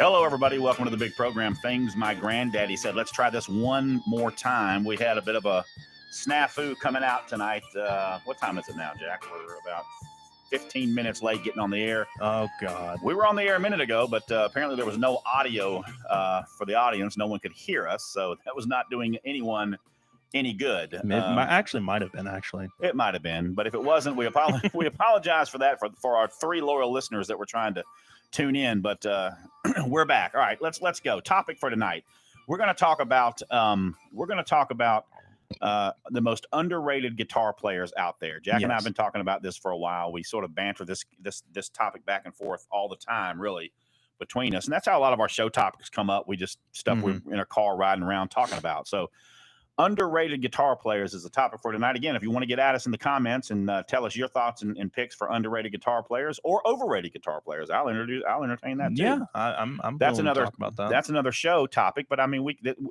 Hello, everybody. Welcome to the big program, Things My Granddaddy Said. Let's try this one more time. We had a bit of a snafu coming out tonight. What time is it now, Jack? We're about 15 minutes late getting on the air. Oh, God. We were on the air a minute ago, but apparently there was no audio for the audience. No one could hear us, so that was not doing anyone any good. It might have been, actually. It might have been, but if it wasn't, we apologize for that for our 3 loyal listeners that were trying to tune in, but we're back. All right, let's go. Topic for tonight. We're going to talk about the most underrated guitar players out there. Jack and I have been talking about this for a while. We sort of banter this topic back and forth all the time, really, between us, and that's how a lot of our show topics come up. We just we're in a car riding around talking about. So, underrated guitar players is the topic for tonight. Again, if you want to get at us in the comments and tell us your thoughts and picks for underrated guitar players or overrated guitar players, I'll entertain that too. Yeah, I'm that's another talk about that. That's another show topic, but I mean,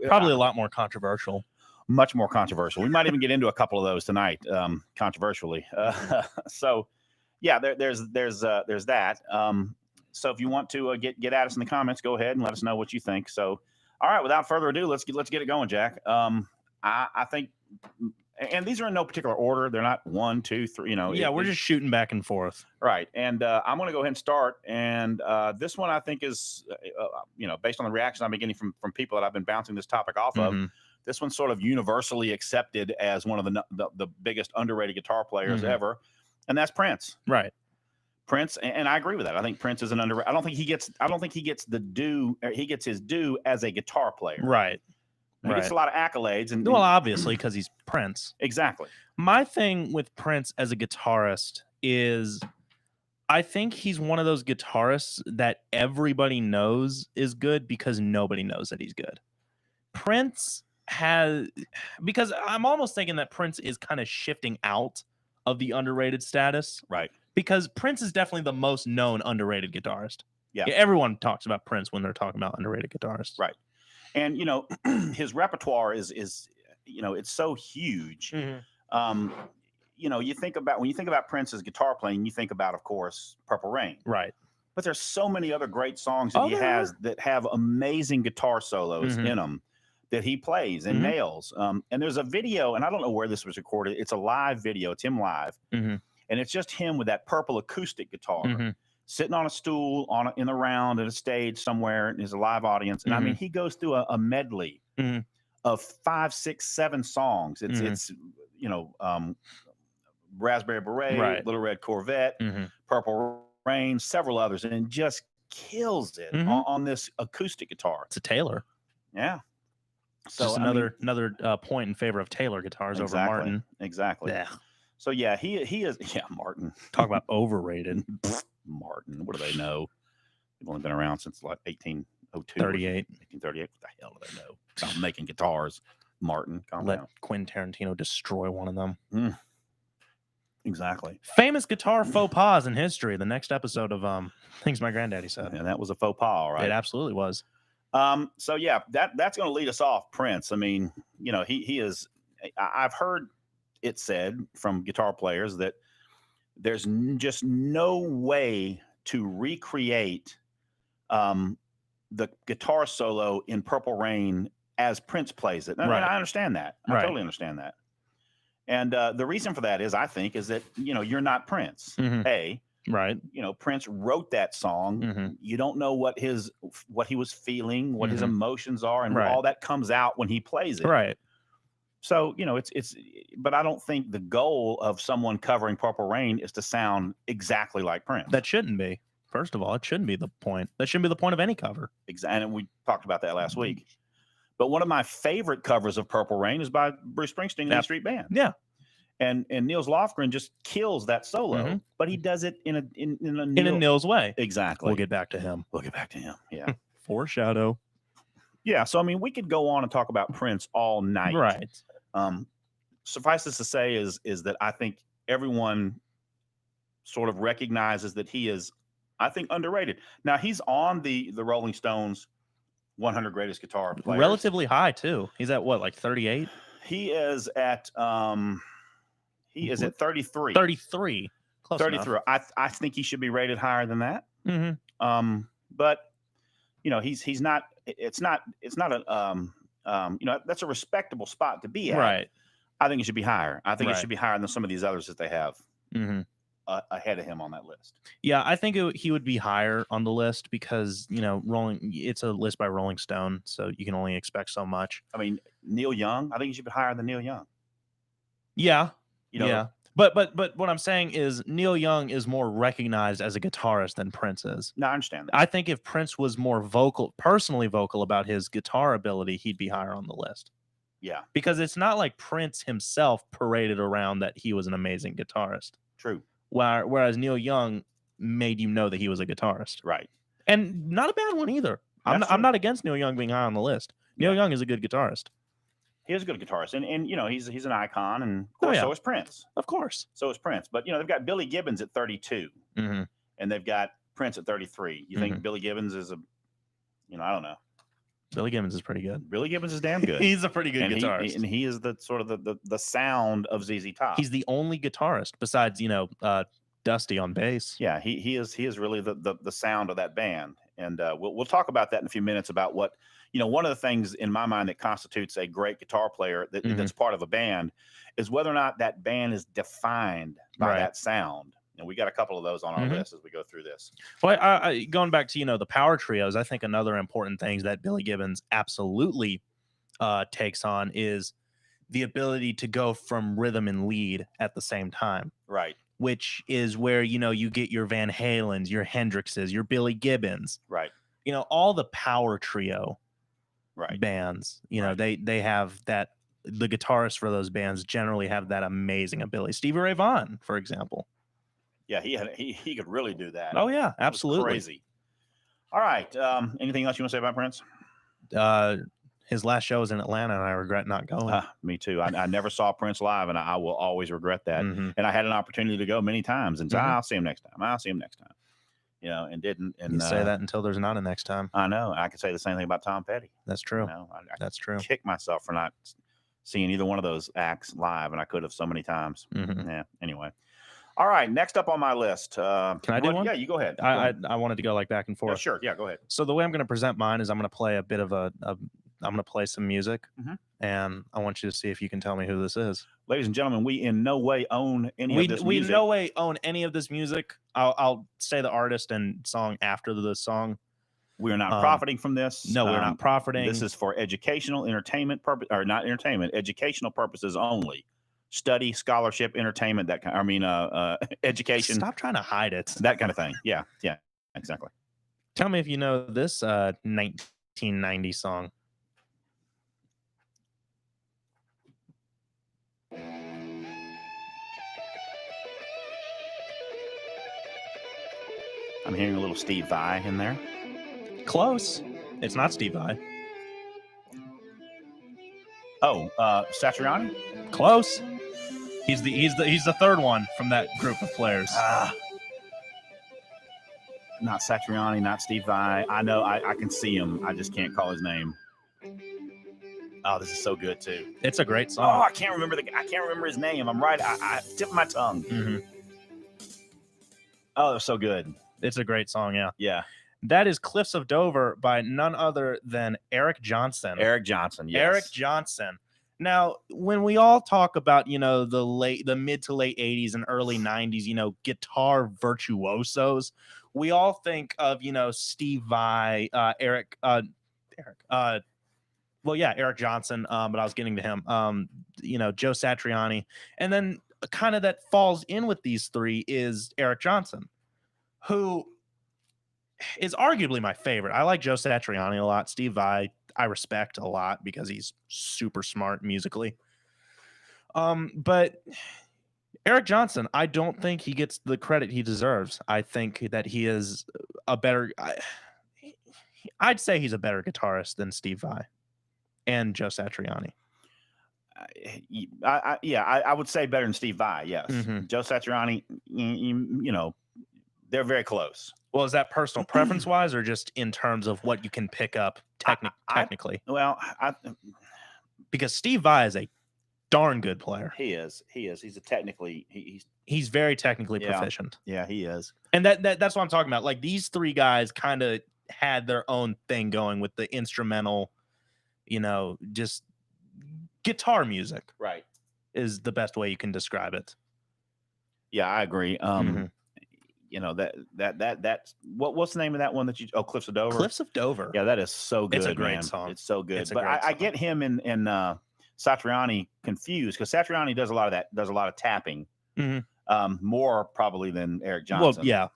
probably a lot more controversial. Much more controversial. We might even get into a couple of those tonight, controversially. So, yeah, there's that. So if you want to get at us in the comments, go ahead and let us know what you think. So, all right, without further ado, let's get it going, Jack. I think, and these are in no particular order. They're not 1, 2, 3. We're just shooting back and forth, right? And I'm going to go ahead and start. And this one I think is, based on the reaction I've been getting from people that I've been bouncing this topic off of. This one's sort of universally accepted as one of the biggest underrated guitar players ever, and that's Prince. Right. Prince, and I agree with that. I think Prince is an underrated. I don't think he gets the due. He gets his due as a guitar player. Right. He gets a lot of accolades, and obviously because he's Prince. Exactly. My thing with Prince as a guitarist is, I think he's one of those guitarists that everybody knows is good because nobody knows that he's good. Because I'm almost thinking that Prince is kind of shifting out of the underrated status. Right. Because Prince is definitely the most known underrated guitarist. Yeah. Everyone talks about Prince when they're talking about underrated guitarists. Right. And, his repertoire is it's so huge. When you think about Prince's guitar playing, you think about, of course, Purple Rain. Right. But there's so many other great songs that he has that have amazing guitar solos in them that he plays and nails. And there's a video, and I don't know where this was recorded. It's a live video. It's him live. And it's just him with that purple acoustic guitar sitting on a stool in the round at a stage somewhere, and there's a live audience. And I mean, he goes through a medley of 5, 6, 7 songs. It's Raspberry Beret, Little Red Corvette, Purple Rain, several others, and just kills it on this acoustic guitar. It's a Taylor. Yeah. So just another point in favor of Taylor guitars over Martin. Exactly. Yeah. So yeah, he is. Yeah, Martin. Talk about overrated. Martin. What do they know? They've only been around since like 1802. 38. 1838. What the hell do they know? Stop making guitars. Martin. Let Quentin Tarantino destroy one of them. Exactly. Famous guitar faux pas in history. The next episode of Things My Granddaddy Said. And that was a faux pas, right? It absolutely was. So yeah, that's going to lead us off. Prince. I mean, he is. I've heard it said from guitar players that there's just no way to recreate the guitar solo in Purple Rain as Prince plays it. I understand that. I totally understand that. And the reason for that is that you're not Prince. Right. Prince wrote that song. You don't know what he was feeling, what his emotions are, and all that comes out when he plays it. Right. So, but I don't think the goal of someone covering Purple Rain is to sound exactly like Prince. That shouldn't be. First of all, it shouldn't be the point. That shouldn't be the point of any cover. Exactly. And we talked about that last week. But one of my favorite covers of Purple Rain is by Bruce Springsteen and the Street Band. Yeah. And Niels Lofgren just kills that solo, but he does it in a Niels way. Exactly. We'll get back to him. Yeah. Foreshadow. Yeah. So I mean, we could go on and talk about Prince all night. Right. Suffice this to say is that I think everyone sort of recognizes that he is, I think, underrated. Now he's on the Rolling Stones 100 greatest guitar players. Relatively high too. He's at what, like 38? He is at 33. 33. Close 33. enough. I think he should be rated higher than that. Mm-hmm. But he's not. It's not. It's not a. That's a respectable spot to be at. Right. I think it should be higher. I think it Right. should be higher than some of these others that they have Hmm. ahead of him on that list. Yeah, I think he would be higher on the list because it's a list by Rolling Stone, so you can only expect so much. I mean, Neil Young. I think he should be higher than Neil Young. Yeah, You know, yeah. But what I'm saying is Neil Young is more recognized as a guitarist than Prince is. No, I understand that. I think if Prince was more personally vocal about his guitar ability, he'd be higher on the list. Yeah, Because it's not like Prince himself paraded around that he was an amazing guitarist. true. Whereas Neil Young made you know that he was a guitarist. Right. And not a bad one either. I'm That's true. not against Neil Young being high on the list. Neil Young is a good guitarist. He is a good guitarist, and he's an icon, and of Oh, course yeah. so is Prince. Of course. So is Prince. But they've got Billy Gibbons at 32, Mm-hmm. and they've got Prince at 33. You think Billy Gibbons is I don't know. Billy Gibbons is pretty good. Billy Gibbons is damn good. He's a pretty good and guitarist. and he is the sort of the sound of ZZ Top. He's the only guitarist besides Dusty on bass. Yeah, he is really the sound of that band, and we'll talk about that in a few minutes about what one of the things in my mind that constitutes a great guitar player that's part of a band is whether or not that band is defined by that sound. And we got a couple of those on our list as we go through this. Well, I going back to the power trios, I think another important thing that Billy Gibbons absolutely takes on is the ability to go from rhythm and lead at the same time. Right. Which is where you get your Van Halens, your Hendrixes, your Billy Gibbons. Right. All the power trio bands. Right. They have that. The guitarists for those bands generally have that amazing ability. Stevie Ray Vaughan, for example. Yeah, he could really do that. Oh yeah, absolutely. Crazy. All right. Anything else you want to say about Prince? His last show was in Atlanta, and I regret not going. Me too. I never saw Prince live, and I will always regret that. Mm-hmm. And I had an opportunity to go many times, and I'll see him next time. I'll see him next time. And didn't. And you say that until there's not a next time. I know. I could say the same thing about Tom Petty. That's true. That's true. Kick myself for not seeing either one of those acts live, and I could have so many times. Mm-hmm. Yeah. Anyway. All right. Next up on my list. Can I do one? Yeah, you go ahead. I wanted to go back and forth. Yeah, sure. Yeah, go ahead. So the way I'm going to present mine is I'm going to play a bit of I'm going to play some music, and I want you to see if you can tell me who this is. Ladies and gentlemen, we in no way own any of this music. We in no way own any of this music. I'll say the artist and song after the song. We are not profiting from this. No, we're not profiting. This is for educational, entertainment purpose, or not entertainment, educational purposes only. Study, scholarship, entertainment. That kind. Education. Stop trying to hide it. That kind of thing. Yeah, exactly. Tell me if you know this 1990 song. I'm hearing a little Steve Vai in there. Close. It's not Steve Vai. Oh, Satriani? Close. He's the third one from that group of players. Not Satriani, not Steve Vai. I know I can see him. I just can't call his name. Oh, this is so good too. It's a great song. Oh, I can't remember his name. I'm right. I tip my tongue. Mm-hmm. Oh, they're so good. It's a great song, yeah. Yeah. That is Cliffs of Dover by none other than Eric Johnson. Eric Johnson, yes. Eric Johnson. Now, when we all talk about, the mid to late 80s and early 90s, guitar virtuosos, we all think of, Steve Vai, Eric Johnson, but I was getting to him, Joe Satriani. And then kind of that falls in with these three is Eric Johnson, who is arguably my favorite. I like Joe Satriani a lot. Steve Vai, I respect a lot because he's super smart musically. But Eric Johnson, I don't think he gets the credit he deserves. I think that he is a better... I'd say he's a better guitarist than Steve Vai and Joe Satriani. I would say better than Steve Vai, yes. Mm-hmm. Joe Satriani, they're very close. Well, is that personal preference wise or just in terms of what you can pick up technically? Because Steve Vai is a darn good player. He is. He's a technically he's very technically proficient. Yeah, he is. And that's what I'm talking about. Like these three guys kind of had their own thing going with the instrumental, just guitar music Right. is the best way you can describe it. Yeah, I agree. Mhm. That's what's the name of that one that you? Oh, Cliffs of Dover. Cliffs of Dover. Yeah, that is so good. It's a great man. song. It's so good. It's a But great I song. get him and Satriani confused because Satriani does a lot of tapping, Mhm. more probably than Eric Well, Johnson. yeah.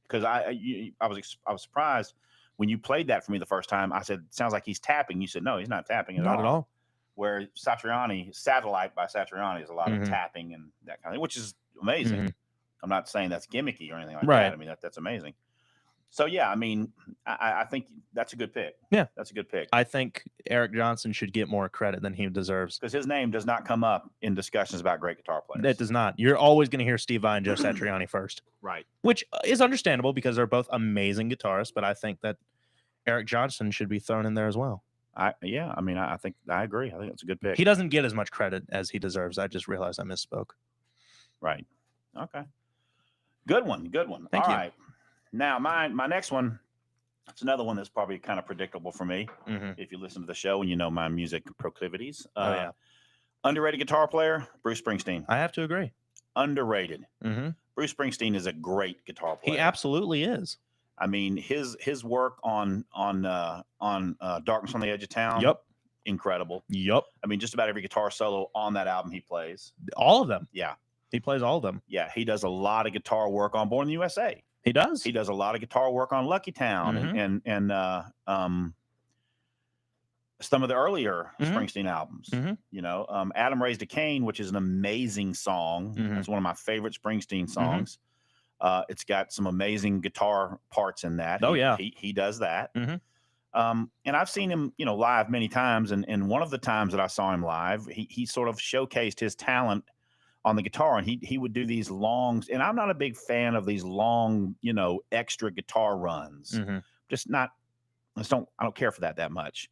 Because I was surprised when you played that for me the first time. I said, "Sounds like he's tapping." You said, "No, he's not tapping at all." Not at all. Where Satriani, Satellite by Satriani, is a lot of Mhm. tapping and that kind of thing, which is amazing. Mhm. I'm not saying that's gimmicky or anything like Right. that. I mean, that's amazing. So yeah, I mean, I think that's a good pick. Yeah. That's a good pick I think Eric Johnson should get more credit than he deserves. because his name does not come up in discussions about great guitar That players. does not. You're always going to hear Steve Vai and Joe Satriani first, Right. which is understandable because they're both amazing guitarists. But I think that Eric Johnson should be thrown in there as well. I mean, I think I agree. I think that's a good pick. He doesn't get as much credit as he deserves. I just realized I misspoke. Right. Okay. Good one. Good one. Thank All you. right. Now my next one. It's another one that's probably kind of predictable for me. Mhm. If you listen to the show and you know my music proclivities. Oh yeah. Underrated guitar player, Bruce Springsteen. I have to agree. Underrated. Mhm. Bruce Springsteen is a great guitar player. He absolutely is. I mean, his work on Darkness on the Edge of Town. Yep. Incredible. Yep. I mean, just about every guitar solo on that album he plays. All of them. Yeah. He plays all of them. Yeah. He does a lot of guitar work on Born in the USA. He does. He does a lot of guitar work on Lucky Town Mhm. and some of the earlier Mhm. Springsteen albums. Mhm. You know, Adam Raised a Cain, which is an amazing song. Mhm. It's one of my favorite Springsteen songs. It's got some amazing guitar parts in that. Oh, He- yeah. he does that. Mhm. And I've seen him, live many times. And one of the times that I saw him live, he sort of showcased his talent on the guitar, and he would do these longs. And I'm not a big fan of these long, extra guitar runs. Mhm. I don't care for that much.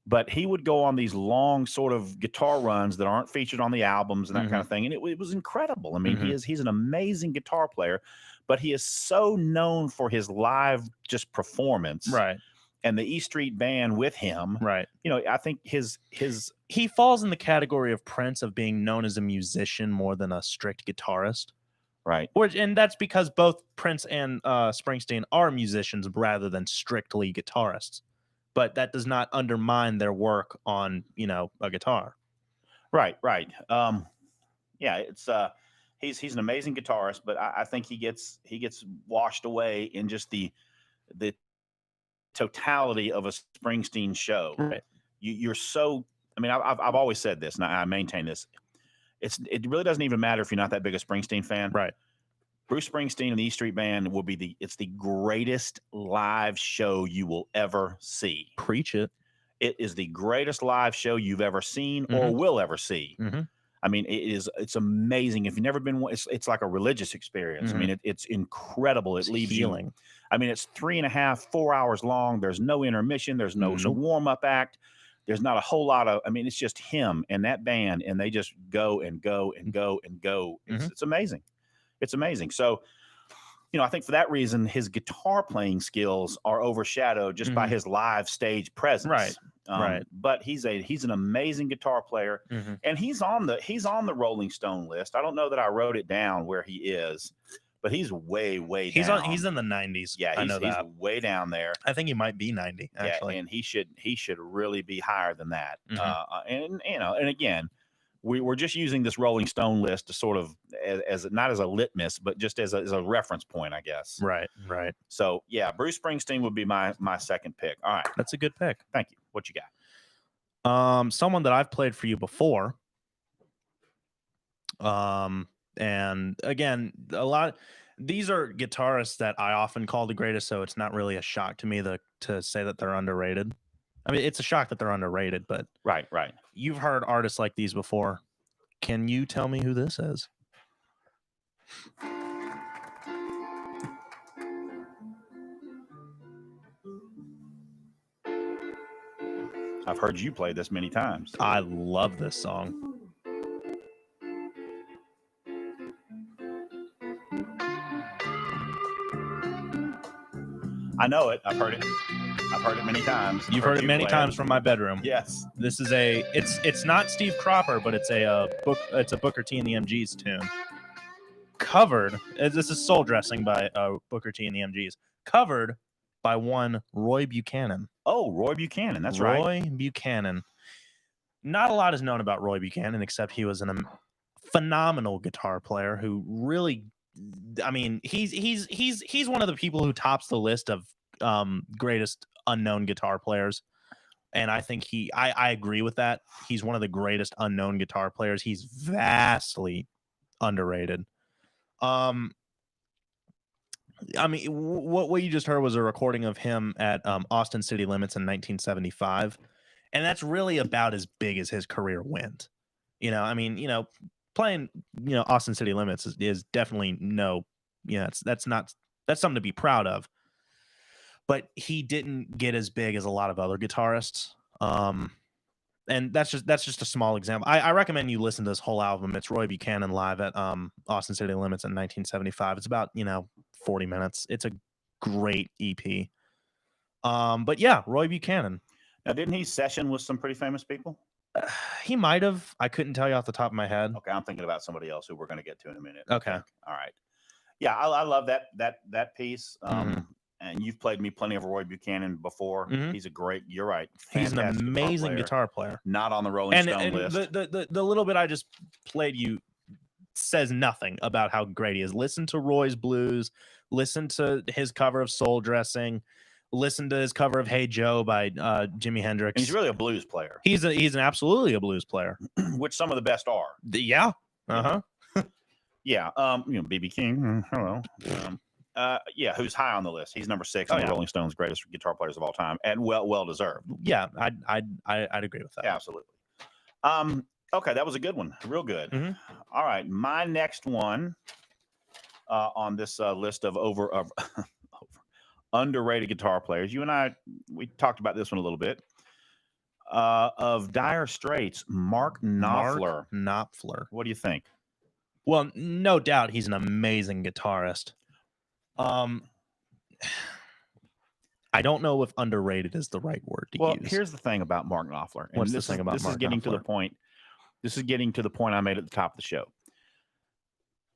But he would go on these long sort of guitar runs that aren't featured on the albums and that kind of thing. And it was incredible. I mean, he's an amazing guitar player, but he is so known for his live just performance. Right. And the E Street Band with him. Right. I think his He falls in the category of Prince of being known as a musician more than a strict guitarist. right. And that's because both Prince and Springsteen are musicians rather than strictly guitarists. But that does not undermine their work on, a guitar. Right. Yeah, it's he's an amazing guitarist, but I think he gets washed away in just the totality of a Springsteen show. Right. You're so. I mean, I've always said this, and I maintain this. It really doesn't even matter if you're not that big a Springsteen fan. Right. Bruce Springsteen and the E Street Band will be it's the greatest live show you will ever see. Preach it. It is the greatest live show you've ever seen or will ever see. I mean, it's amazing. If you've never been, it's like a religious experience. I mean, it's incredible. It leaves healing. you. I mean, it's 3.5, 4 hours long. There's no intermission. There's no warm up act. There's not a whole lot of. I mean, it's just him and that band, and they just go and go and go and go. It's amazing. It's amazing. So, I think for that reason, his guitar playing skills are overshadowed just by his live stage presence. Right. Right. But he's an amazing guitar player, and he's on the Rolling Stone list. I don't know that I wrote it down where he is, but he's way down. He's in the 90s. Yeah, I know that. He's way down there. I think he might be 90 actually. Yeah, and he should really be higher than that. And again, we're just using this Rolling Stone list to sort of as not as a litmus, but just as a reference point, I guess. Right. So yeah, Bruce Springsteen would be my second pick. All right, That's a good pick. thank you. What you got? Someone that I've played for you before. And again, these are guitarists that I often call the greatest, so it's not really a shock to me to say that they're underrated. I mean, it's a shock that they're underrated, but Right. you've heard artists like these before. Can you tell me who this is? I've heard you play this many times. I love this song. I know it. I've heard it. I've heard it many times. You've heard it you many play times from my bedroom. Yes. This is it's not Steve Cropper, but it's a Booker T and the MGs tune. Covered. This is Soul Dressing by Booker T and the MGs. Covered by one Roy Buchanan. Oh, Roy Buchanan. That's right. Roy Buchanan. Not a lot is known about Roy Buchanan, except he was a phenomenal guitar player who really, I mean, he's one of the people who tops the list of greatest unknown guitar players. And I think I agree with that. He's one of the greatest unknown guitar players. He's vastly underrated. I mean, what you just heard was a recording of him at Austin City Limits in 1975, and that's really about as big as his career went. You know, I mean, you know, playing, you know, Austin City Limits is definitely that's something to be proud of. But he didn't get as big as a lot of other guitarists. And that's just a small example. I recommend you listen to this whole album. It's Roy Buchanan live at Austin City Limits in 1975. It's about 40 minutes. It's a great EP. But yeah, Roy Buchanan. Now, didn't he session with some pretty famous people? He might have. I couldn't tell you off the top of my head. Okay, I'm thinking about somebody else who we're going to get to in a minute. Okay. All right. Yeah, I love that piece. And you've played me plenty of Roy Buchanan before. He's a great. You're right. He's an amazing guitar player. Not on the Rolling Stone list. The little bit I just played you says nothing about how great he is. Listen to Roy's blues. Listen to his cover of Soul Dressing. Listen to his cover of Hey Joe by Jimi Hendrix. And he's really a blues player. He's absolutely a blues player, which some of the best are. Yeah. Yeah. B.B. King. Hello. Yeah, who's high on the list? He's number 6 on the Rolling Stones' greatest guitar players of all time, and well deserved. Yeah, I'd agree with that. Yeah, absolutely. Okay, that was a good one, real good. All right, my next one on this list of underrated guitar players. You and I, we talked about this one a little bit. Of Dire Straits, Mark Knopfler. What do you think? Well, no doubt he's an amazing guitarist. I don't know if underrated is the right word to use. Well, here's the thing about Mark Knopfler. What's the thing about Mark Knopfler? This is getting to the point I made at the top of the show.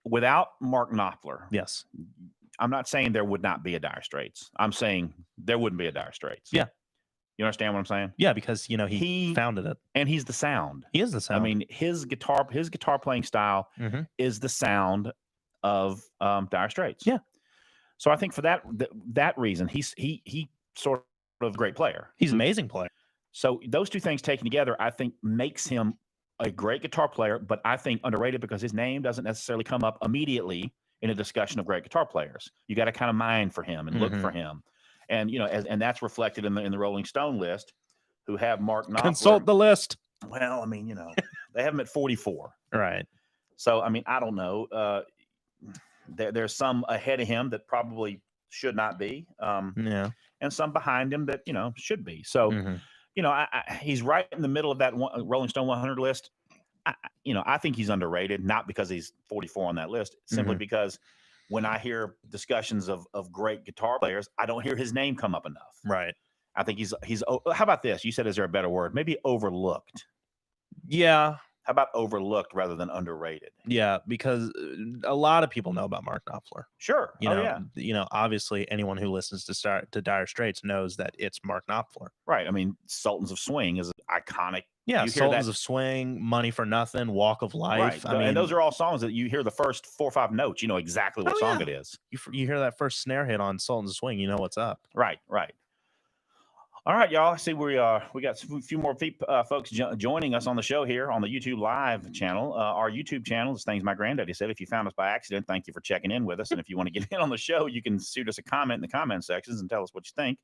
Without Mark Knopfler, yes, I'm not saying there would not be a Dire Straits. I'm saying there wouldn't be a Dire Straits. Yeah. You understand what I'm saying? Yeah, because he founded it. And he's the sound. He is the sound. I mean, his guitar playing style is the sound of Dire Straits. Yeah. So I think for that reason, he's sort of a great player. He's an amazing player. So those two things taken together, I think, makes him a great guitar player, but I think underrated because his name doesn't necessarily come up immediately in a discussion of great guitar players. You got to kind of mine for him and look for him. And and that's reflected in the Rolling Stone list, who have Mark Knopfler. Consult the list. Well, I mean, they have him at 44. Right. So I mean, I don't know. There's some ahead of him that probably should not be. And some behind him that should be. So he's right in the middle of that Rolling Stone 100 list. I think he's underrated, not because he's 44 on that list, simply because when I hear discussions of great guitar players, I don't hear his name come up enough. Right. I think he's how about this? You said, is there a better word? Maybe overlooked. Yeah. How about overlooked rather than underrated? Yeah, because a lot of people know about Mark Knopfler. Sure. Obviously anyone who listens to Dire Straits knows that it's Mark Knopfler. Right. I mean, Sultans of Swing is iconic. Yeah, Sultans of Swing, Money for Nothing, Walk of Life. Right. And those are all songs that you hear the first 4 or 5 notes, you know exactly what song it is. You hear that first snare hit on Sultans of Swing, you know what's up. Right. All right, y'all. I see we got a few more folks joining us on the show here on the YouTube live channel. Our YouTube channel is Things My Granddaddy Said. If you found us by accident, thank you for checking in with us. And if you want to get in on the show, you can shoot us a comment in the comment sections and tell us what you think.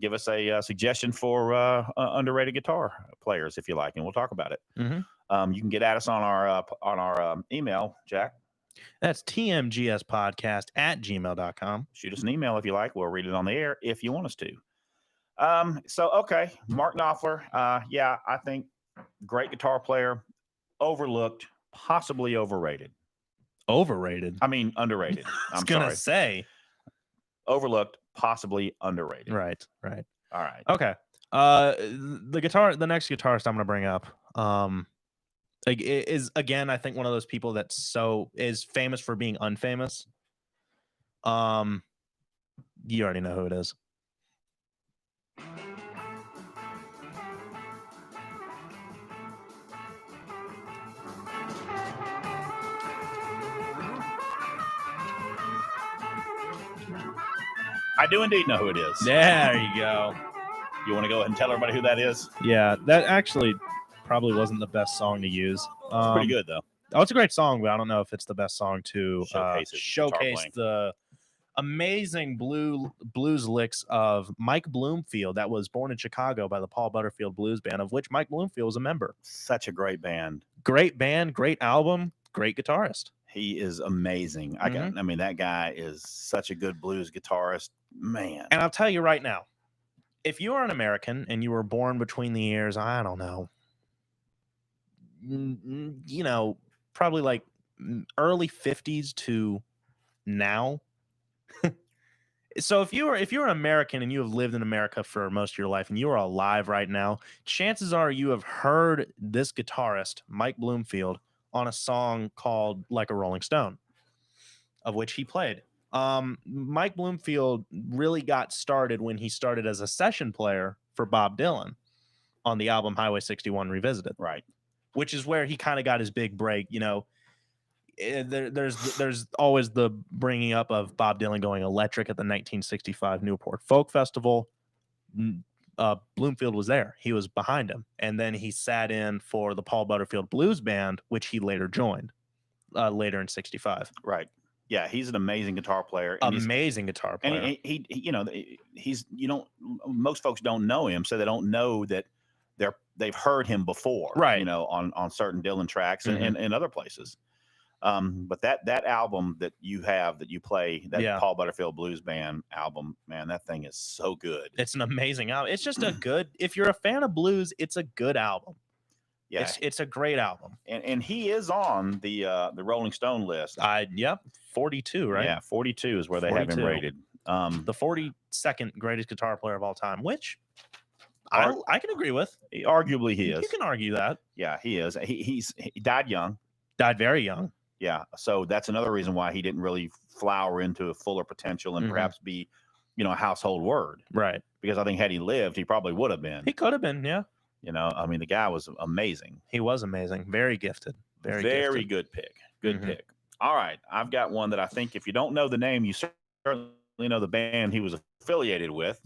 Give us a suggestion for underrated guitar players if you like, and we'll talk about it. You can get at us on our email, Jack. That's tmgspodcast@gmail.com. Shoot us an email if you like. We'll read it on the air if you want us to. Okay, Mark Knopfler. I think great guitar player, overlooked, possibly overrated. Overrated? I mean, underrated. I was going to say. Overlooked, possibly underrated. Right. All right. Okay. The next guitarist I'm gonna bring up, is again, I think one of those people that is famous for being unfamous. Um, you already know who it is. I do indeed know who it is. There you go. You want to go ahead and tell everybody who that is? Yeah, that actually probably wasn't the best song to use. It's pretty good though. Oh, it's a great song, but I don't know if it's the best song to Showcase the amazing blues licks of Mike Bloomfield, that was born in Chicago by the Paul Butterfield Blues Band, of which Mike Bloomfield was a member. Such a great band. Great band, great album, great guitarist. He is amazing. I mean, that guy is such a good blues guitarist, man. And I'll tell you right now, if you are an American and you were born between the years, I don't know, probably like early 50s to now. So if you're an American and you have lived in America for most of your life and you are alive right now, chances are you have heard this guitarist, Mike Bloomfield, on a song called Like a Rolling Stone, of which he played. Mike Bloomfield really got started when he started as a session player for Bob Dylan on the album Highway 61 Revisited. Right. Which is where he kind of got his big break. There's always the bringing up of Bob Dylan going electric at the 1965 Newport Folk Festival. Bloomfield was there. He was behind him. And then he sat in for the Paul Butterfield Blues Band, which he later joined later in 65. Right. Yeah, he's an amazing guitar player. Amazing guitar player. And most folks don't know him, so they don't know that they've heard him before, right? On certain Dylan tracks and other places. But that album that you play, that Paul Butterfield Blues Band album, man, that thing is so good. It's an amazing album. It's just a good. If you're a fan of blues, it's a good album. Yeah, it's a great album. And he is on the Rolling Stone list. 42, right? Yeah, 42 is where they have him rated. The 42nd greatest guitar player of all time, which I can agree with. Arguably, he is. You can argue that. Yeah, he is. He died young. Died very young. Yeah, so that's another reason why he didn't really flower into a fuller potential and perhaps be, a household word. Right. Because I think had he lived, he probably would have been. He could have been, yeah. I mean, the guy was amazing. He was amazing. Very gifted. Very good pick. Good pick. All right. I've got one that I think if you don't know the name, you certainly know the band he was affiliated with.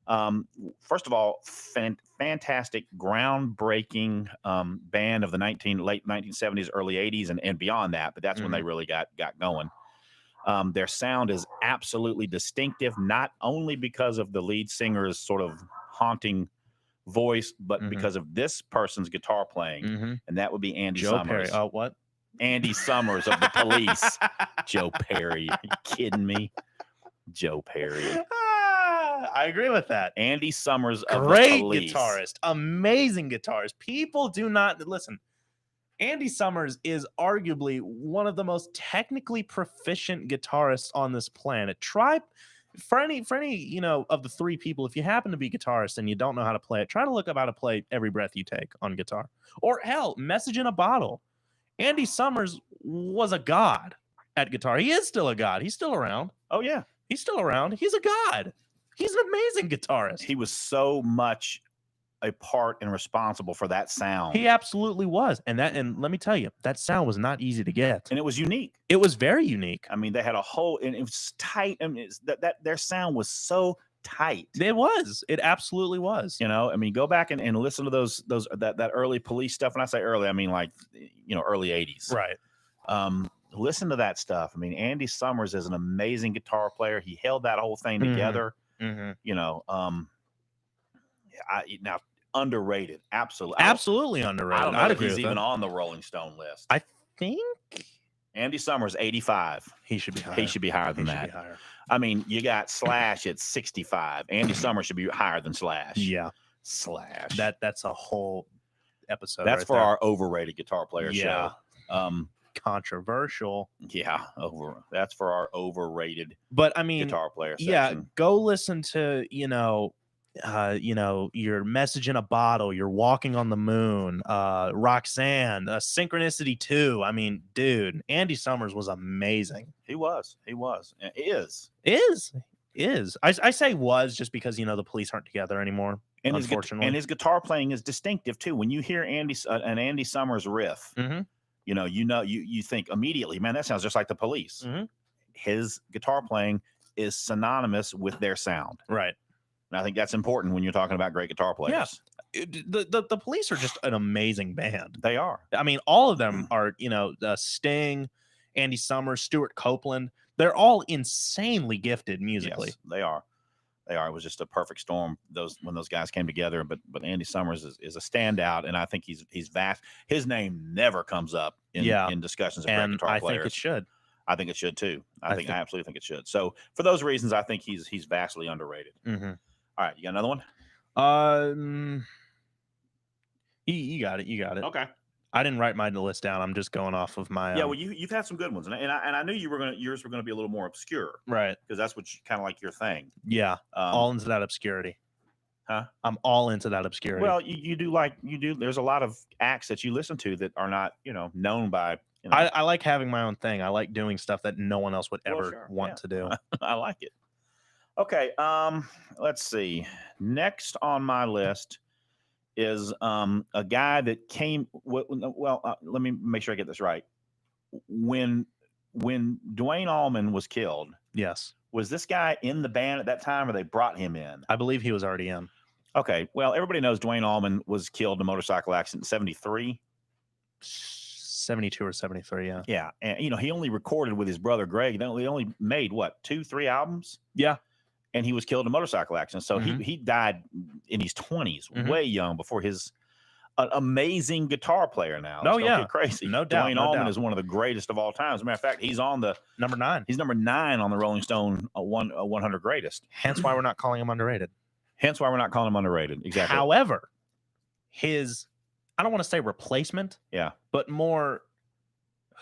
First of all, fantastic, groundbreaking band of the late 1970s, early 80s, and beyond that. But that's when they really got going. Their sound is absolutely distinctive, not only because of the lead singer's sort of haunting voice, but because of this person's guitar playing, and that would be Andy Summers. Perry. What? Andy Summers of the Police. Joe Perry. Are you kidding me? Joe Perry. I agree with that. Andy Summers of the Police. Great guitarist. Amazing guitarist. People do not listen. Andy Summers is arguably one of the most technically proficient guitarists on this planet. Try for any of the three people, if you happen to be guitarist and you don't know how to play it, try to look up how to play Every Breath You Take on guitar. Or hell, Message in a Bottle. Andy Summers was a god at guitar. He is still a god. He's still around. Oh, yeah. He's still around. He's a god. He's an amazing guitarist. He was so much a part and responsible for that sound. He absolutely was. And let me tell you, that sound was not easy to get. And it was unique. It was very unique. I mean, they had and it was tight. I mean, their sound was so tight. It was. It absolutely was. I mean, go back and listen to that early Police stuff. When I say early, I mean like, early 80s. Right. Listen to that stuff. I mean, Andy Summers is an amazing guitar player. He held that whole thing together. Now underrated, absolutely underrated. I don't know if he's even on the Rolling Stone list. I think Andy Summers 85. He should be higher. He should be higher than that. I mean, you got Slash at 65. Andy Summers should be higher than Slash. Yeah, Slash. That's a whole episode. That's for our overrated guitar player show. controversial. Yeah, that's for our overrated But I mean, guitar player yeah, section. go listen to your Message in a Bottle, you're Walking on the Moon, Roxanne, Synchronicity 2. I mean, dude, Andy Summers was amazing. He was, is. I say was just because the Police aren't together anymore. And unfortunately, his guitar playing is distinctive too. When you hear an Andy Summers riff, Mhm. you think immediately, man, that sounds just like the Police. Mhm. His guitar playing is synonymous with their sound. Right. And I think that's important when you're talking about great guitar players. Yeah. The Police are just an amazing band. They are. I mean, all of them are, Sting, Andy Summers, Stuart Copeland. They're all insanely gifted musically. Yes, they are. They are. It was just a perfect storm when those guys came together. But Andy Summers is a standout, and I think he's vast. His name never comes up in discussions of great guitar players. I think it should. I think it should too. I absolutely think it should. So for those reasons, I think he's vastly underrated. Mm-hmm. All right, you got another one? You got it. You got it. Okay. I didn't write my list down. I'm just going off of my. Yeah, well, you've had some good ones, and I knew yours were gonna be a little more obscure, right? Because that's what kind of like your thing. Yeah, all into that obscurity. Huh? I'm all into that obscurity. Well, you do. There's a lot of acts that you listen to that are not known by. I like having my own thing. I like doing stuff that no one else would ever want to do. I like it. Okay. Let's see. Next on my list is a guy that came. Well, let me make sure I get this right. When Dwayne Allman was killed, yes, was this guy in the band at that time, or they brought him in? I believe he was already in. Okay. Well, everybody knows Dwayne Allman was killed in a motorcycle accident in '73. 72 or 73, yeah. Yeah, and he only recorded with his brother Greg. They only made 2-3 albums. Yeah, and he was killed in a motorcycle accident. So he died in his 20s, way young, before his amazing guitar player now. Oh, yeah. Get crazy. No doubt. Dwayne Allman is one of the greatest of all time. As a matter of fact, he's on the number 9. He's number 9 on the Rolling Stone 100 greatest. Hence why we're not calling him underrated. Exactly. However, his, I don't want to say replacement. Yeah. But more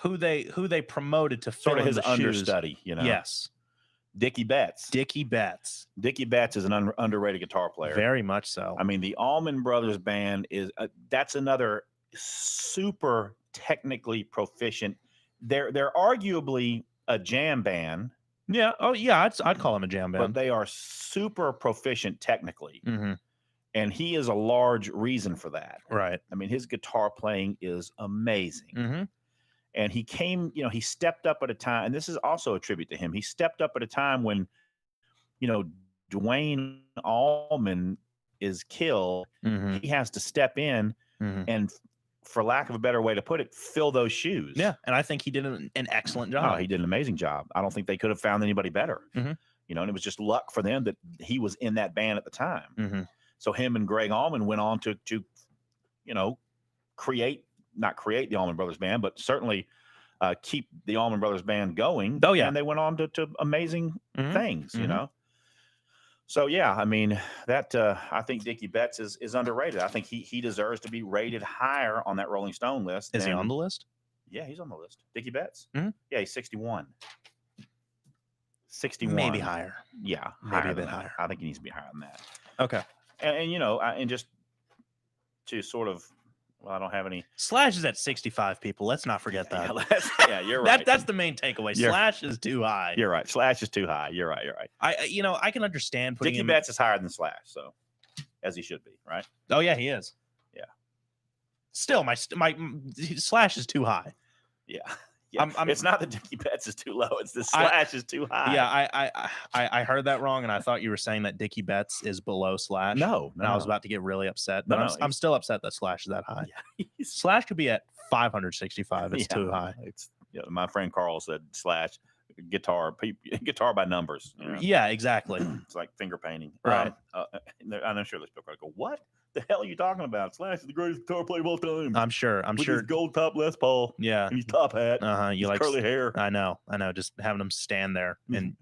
who they promoted to fill sort of his the understudy, shoes. Yes. Dickie Betts. Dickie Betts is an underrated guitar player. Very much so. I mean, the Allman Brothers Band that's another super technically proficient. They're arguably a jam band. Yeah. Oh, yeah. I'd call them a jam band. But they are super proficient technically. Mm-hmm. And he is a large reason for that. Right. I mean, his guitar playing is amazing. Mm-hmm. And he came, he stepped up at a time, and this is also a tribute to him. He stepped up at a time when, Dwayne Allman is killed. Mm-hmm. He has to step in and, for lack of a better way to put it, fill those shoes. Yeah, and I think he did an excellent job. Oh, he did an amazing job. I don't think they could have found anybody better. Mm-hmm. And it was just luck for them that he was in that band at the time. Mm-hmm. So him and Greg Allman went on to not create the Allman Brothers Band, but certainly keep the Allman Brothers Band going. Oh, yeah. And they went on to amazing things, Mm-hmm. So, yeah, I mean, that I think Dickie Betts is underrated. I think he deserves to be rated higher on that Rolling Stone list. Is he on the list? Yeah, he's on the list. Dickie Betts? Mm-hmm. Yeah, he's 61. 61. Maybe higher. Yeah, maybe a bit higher. I think he needs to be higher than that. Okay. And just to sort of, well, I don't have any. Slash is at 65 people. Let's not forget that. Yeah, you're right. That's the main takeaway. Slash is too high. You're right. Slash is too high. You're right. I can understand putting Dickie Betts is higher than Slash, so as he should be, right? Oh yeah, he is. Yeah. Still, my Slash is too high. Yeah. It's not that Dickie Betts is too low. It's the Slash is too high. Yeah, I heard that wrong, and I thought you were saying that Dickie Betts is below Slash. No. And I was about to get really upset, but I'm still upset that Slash is that high. Yeah, Slash could be at 565. It's too high. My friend Carl said Slash guitar by numbers. Yeah, exactly. It's like finger painting, right? I'm sure this people go, "What the hell are you talking about? Slash is the greatest guitar player of all time." I'm sure. With his gold top Les Paul. Yeah. And his top hat. You like curly hair. I know. Just having him stand there and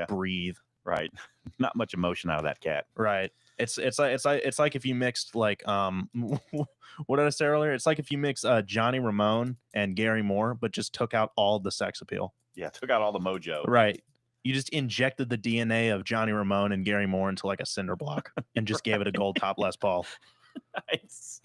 breathe. Right. Not much emotion out of that cat. Right. It's like if you mixed like what did I say earlier? It's like if you mix Johnny Ramone and Gary Moore, but just took out all the sex appeal. Yeah, took out all the mojo. Right. You just injected the DNA of Johnny Ramone and Gary Moore into like a cinder block and just gave it a gold top Les Paul. Nice.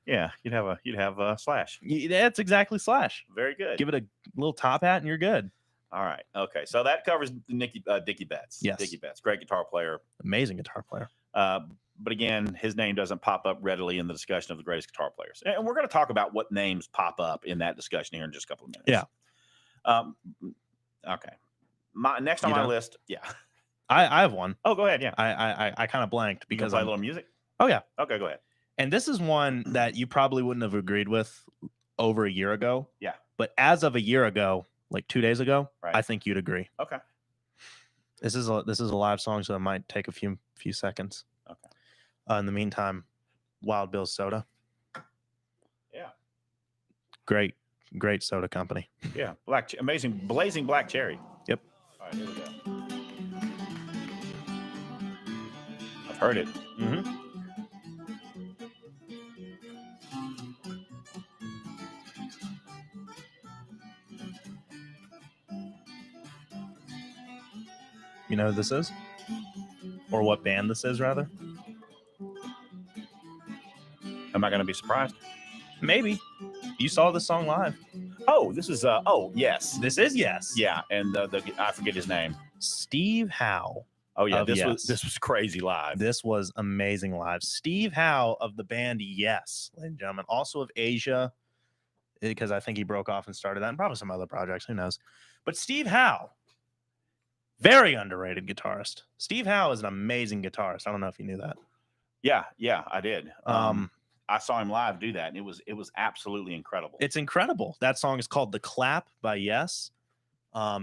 Yeah, you'd have Slash. That's exactly Slash. Very good. Give it a little top hat and you're good. All right. Okay. So that covers Dickie Betts. Yes. Dickie Betts, great guitar player. Amazing guitar player. But again, his name doesn't pop up readily in the discussion of the greatest guitar players. And we're going to talk about what names pop up in that discussion here in just a couple of minutes. Yeah. Okay. Next on my list. Yeah. I have one. Oh, go ahead. Yeah. I kind of blanked because play a little music. Oh yeah. Okay, go ahead. And this is one that you probably wouldn't have agreed with over a year ago. Yeah. But as of a year ago, like 2 days ago, right. I think you'd agree. Okay. This is a live song, so it might take a few seconds. Okay. In the meantime, Wild Bill's Soda. Yeah. Great soda company. Yeah. Amazing, blazing black cherry. Yep. All right, here we go. I've heard it. Mm-hmm. You know who this is? Or what band this is, rather? Am I going to be surprised? Maybe. You saw this song live. Oh, this is yes. This is Yes. Yeah, and I forget his name. Steve Howe. Oh yeah, this Yes. was crazy live. This was amazing live. Steve Howe of the band Yes, ladies and gentlemen. Also of Asia, because I think he broke off and started that, and probably some other projects. Who knows? But Steve Howe, very underrated guitarist. Steve Howe is an amazing guitarist. I don't know if you knew that. Yeah, I did. I saw him live do that, and it was absolutely incredible. It's incredible. That song is called "The Clap" by Yes,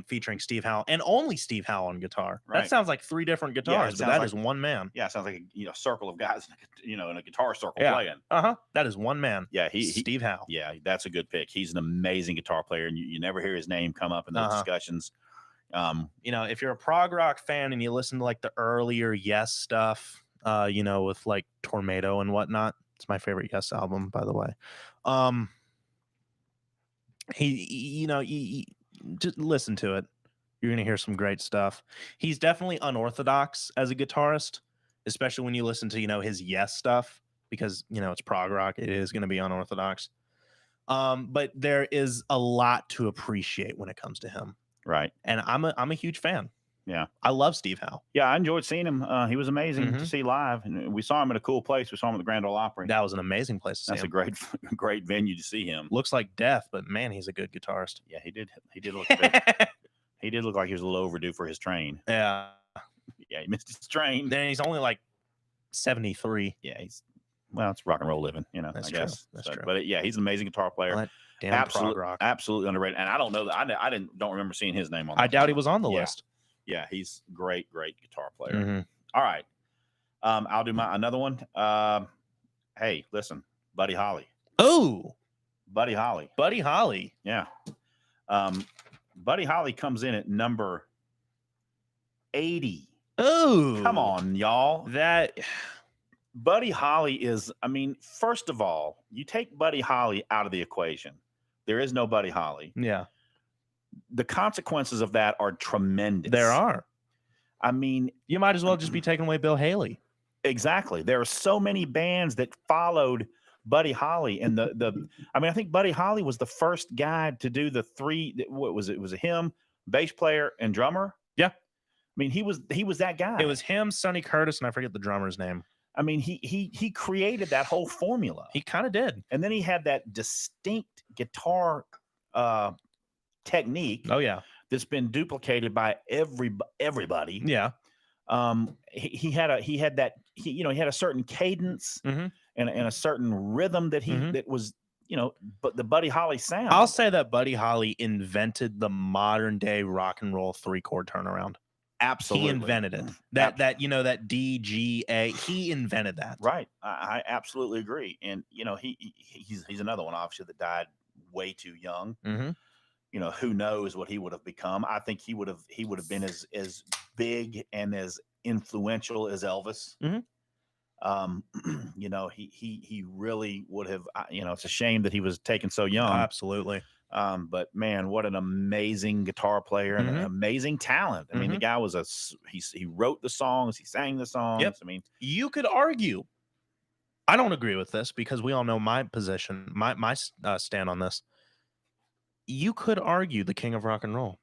featuring Steve Howe and only Steve Howe on guitar. Right. That sounds like 3 different guitars, but that is one man. Yeah, it sounds like a circle of guys in a guitar circle playing. That is one man. Yeah, Steve Howe. Yeah, that's a good pick. He's an amazing guitar player, and you never hear his name come up in those discussions. If you're a prog rock fan and you listen to like the earlier Yes stuff, with like Tornado and whatnot. It's my favorite Yes album, by the way. He just listen to it. You're gonna hear some great stuff. He's definitely unorthodox as a guitarist, especially when you listen to his Yes stuff, because it's prog rock. It is gonna be unorthodox. But there is a lot to appreciate when it comes to him. Right. And I'm a huge fan. Yeah. I love Steve Howe. Yeah, I enjoyed seeing him. He was amazing to see live. And we saw him at a cool place. We saw him at the Grand Ole Opry. That was an amazing place to see him. That's a great venue to see him. Looks like death, but man, he's a good guitarist. Yeah, he did look good. He did look like he was a little overdue for his train. Yeah. Yeah, he missed his train. Then he's only like 73. Yeah, it's rock and roll living, That's I guess. True. That's true. But yeah, he's an amazing guitar player. Well, Absolutely underrated. And I don't know that I don't remember seeing his name on. I doubt he was on the list. Yeah, he's great guitar player. Mm-hmm. All right, I'll do another one. Hey, listen, Buddy Holly. Oh, Buddy Holly. Yeah. Buddy Holly comes in at number 80. Oh, come on, y'all. That Buddy Holly is. I mean, first of all, you take Buddy Holly out of the equation. There is no Buddy Holly. Yeah. The consequences of that are tremendous. There are. I mean, you might as well just be taking away Bill Haley. Exactly. There are so many bands that followed Buddy Holly, and I think Buddy Holly was the first guy to do the 3. What was it? It was a him, bass player, and drummer. Yeah. I mean, he was that guy. It was him, Sonny Curtis, and I forget the drummer's name. I mean, he created that whole formula. He kind of did. And then he had that distinct guitar technique. Oh yeah, that's been duplicated by everybody. Yeah. He had a certain cadence and a certain rhythm that that was, but the Buddy Holly sound. I'll say that Buddy Holly invented the modern day rock and roll 3-chord turnaround. Absolutely. He invented it. That D, G, A, he invented that. Right. I absolutely agree. And, he's another one, obviously, that died way too young. Mm-hmm. Who knows what he would have become. I think he would have been as big and as influential as Elvis. Mhm. You know, he really would have. You know, it's a shame that he was taken so young. Absolutely. But man, what an amazing guitar player and an Mhm. amazing talent. I mean, the Mhm. guy was he wrote the songs, he sang the songs. I mean, You could argue. I don't agree with this because we all know my position, my stand on this. You could argue the king of rock and roll.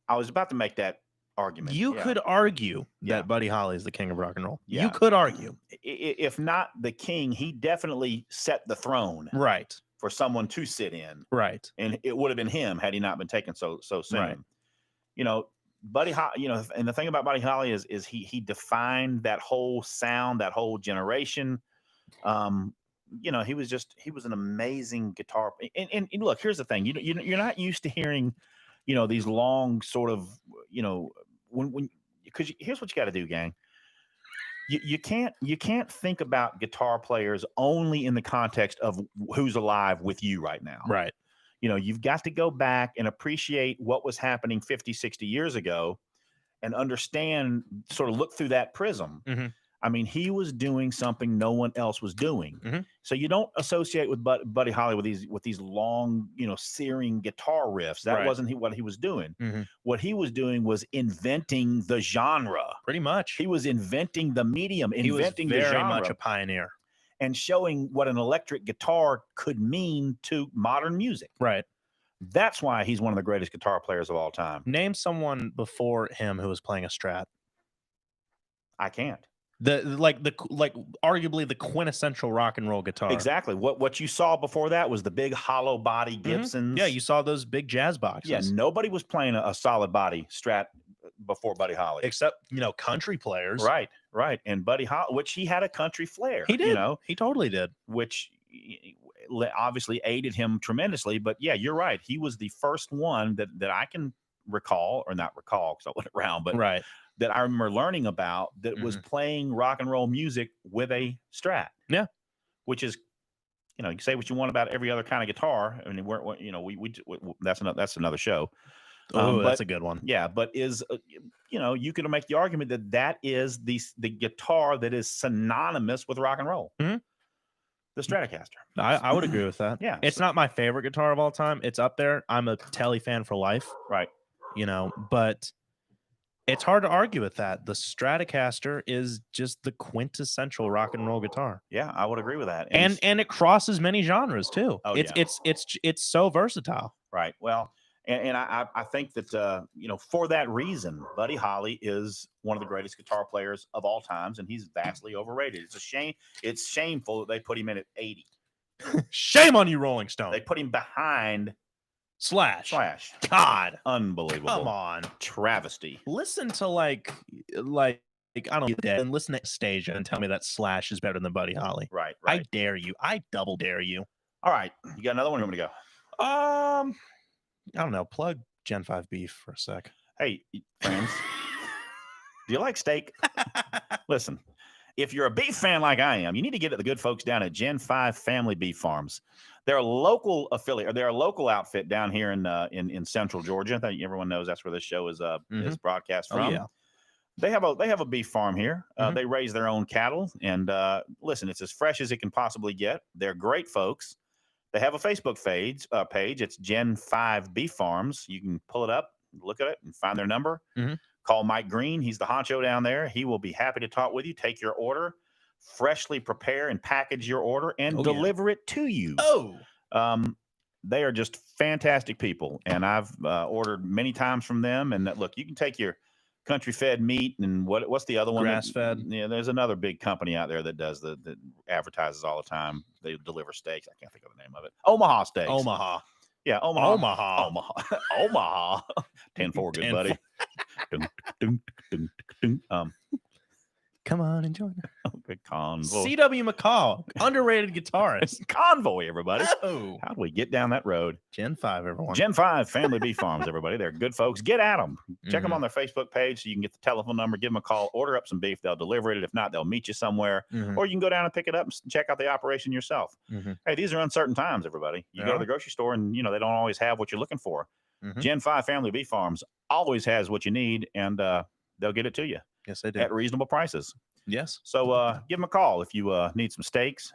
I was about to make that argument. You Yeah. could argue Yeah. that Buddy Holly is the king of rock and roll. Yeah. You could argue. If not the king, he definitely set the throne Right. for someone to sit in. Right. And it would have been him had he not been taken so soon. Right. You know, Buddy Holly, you know, and the thing about Buddy Holly is he defined that whole sound, that whole generation. You know, he was an amazing guitar. And look, here's the thing: you're not used to hearing, you know, these long sort of, you know, when because here's what you got to do, gang. You can't think about guitar players only in the context of who's alive with you right now. Right. You know, you've got to go back and appreciate what was happening 50, 60 years ago and understand, sort of look through that prism. Mm-hmm. I mean, he was doing something no one else was doing. Mm-hmm. So you don't associate with Buddy Holly with these long, you know, searing guitar riffs. That wasn't what he was doing. Mm-hmm. What he was doing was inventing the genre. Pretty much. He was inventing the medium, inventing the genre. Very much a pioneer. And showing what an electric guitar could mean to modern music. Right. That's why he's one of the greatest guitar players of all time. Name someone before him who was playing a Strat. I can't. Like arguably the quintessential rock and roll guitar. Exactly. What you saw before that was the big hollow body Gibsons. Mm-hmm. Yeah, you saw those big jazz boxes. Yeah, nobody was playing a solid body Strat before Buddy Holly, except, you know, country players. Right. And Buddy Holly, which he had a country flair. He did. You know, he totally did. Which obviously aided him tremendously. But yeah, you're right. He was the first one that I can recall, or not recall because I wasn't around, but right. that I remember learning about that was playing rock and roll music with a Strat. Yeah. Which is, you know, you say what you want about every other kind of guitar. I mean, you know, we that's another show. That's a good one. Yeah, but you know, you could make the argument that is the guitar that is synonymous with rock and roll. Mm-hmm. The Stratocaster. I would agree with that. Yeah. It's not my favorite guitar of all time. It's up there. I'm a Telly fan for life. Right. You know, but it's hard to argue with that. The Stratocaster is just the quintessential rock and roll guitar. Yeah, I would agree with that. And it crosses many genres too. Oh, it's so versatile. Right. Well, and I think that you know, for that reason, Buddy Holly is one of the greatest guitar players of all times, and he's vastly overrated. It's a shame. It's shameful that they put him in at 80. Shame on you, Rolling Stone. They put him behind Slash. God, unbelievable. Come on, travesty. Listen to like I don't know, dead, and listen to Stasia and tell me that Slash is better than Buddy Holly. Right. I dare you. I double dare you. All right, you got another one? You want me to go? I don't know. Plug Gen 5 beef for a sec. Hey, friends, do you like steak? Listen, if you're a beef fan like I am, you need to get at the good folks down at Gen 5 Family Beef Farms. They're a local affiliate, or they're a local outfit down here in Central Georgia. I think everyone knows that's where this show is broadcast from. Oh, yeah. They have a beef farm here. They raise their own cattle, and listen, it's as fresh as it can possibly get. They're great folks. They have a Facebook page. It's Gen 5 Beef Farms. You can pull it up, look at it, and find their number. Mm-hmm. Call Mike Green. He's the honcho down there. He will be happy to talk with you, take your order, freshly prepare and package your order, and deliver it to you. They are just fantastic people, and I've ordered many times from them. And look, you can take your country-fed meat and what's the other one? Grass-fed. Yeah, there's another big company out there that does that advertises all the time. They deliver steaks. I can't think of the name of it. Omaha Steaks. Omaha. Yeah, Omaha. Omaha. 10-4, good buddy. Come on and join us. Good convoy. C.W. McCall, underrated guitarist. Convoy, everybody. Oh. How do we get down that road? Gen 5, everyone. Gen 5 Family Beef Farms, everybody. They're good folks. Get at them. Check them on their Facebook page so you can get the telephone number, give them a call, order up some beef. They'll deliver it. If not, they'll meet you somewhere. Or you can go down and pick it up and check out the operation yourself. Hey, these are uncertain times, everybody. You go to the grocery store and, you know, they don't always have what you're looking for. Gen 5 Family Beef Farms always has what you need, and they'll get it to you. Yes, they do. at reasonable prices. Yes. So give them a call if you need some steaks,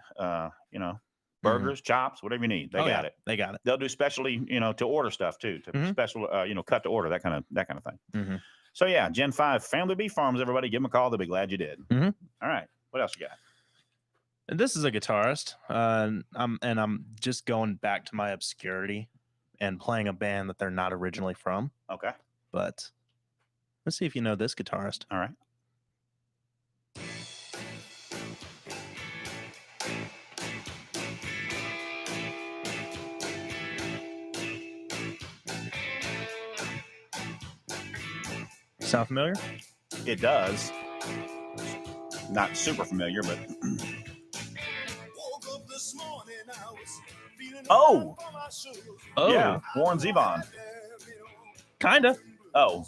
burgers, chops, whatever you need. They got it. They got it. They'll do specially, to order stuff too, to special, cut to order, that kind of thing. Mm-hmm. So yeah, Gen 5 Family Beef Farms, everybody, give them a call. They'll be glad you did. Mm-hmm. All right. What else you got? And this is a guitarist. I'm just going back to my obscurity and playing a band that they're not originally from. Okay. But let's see if you know this guitarist. All right. Sound familiar? It does. Not super familiar, but oh, yeah, Warren Zevon. Kinda. Oh,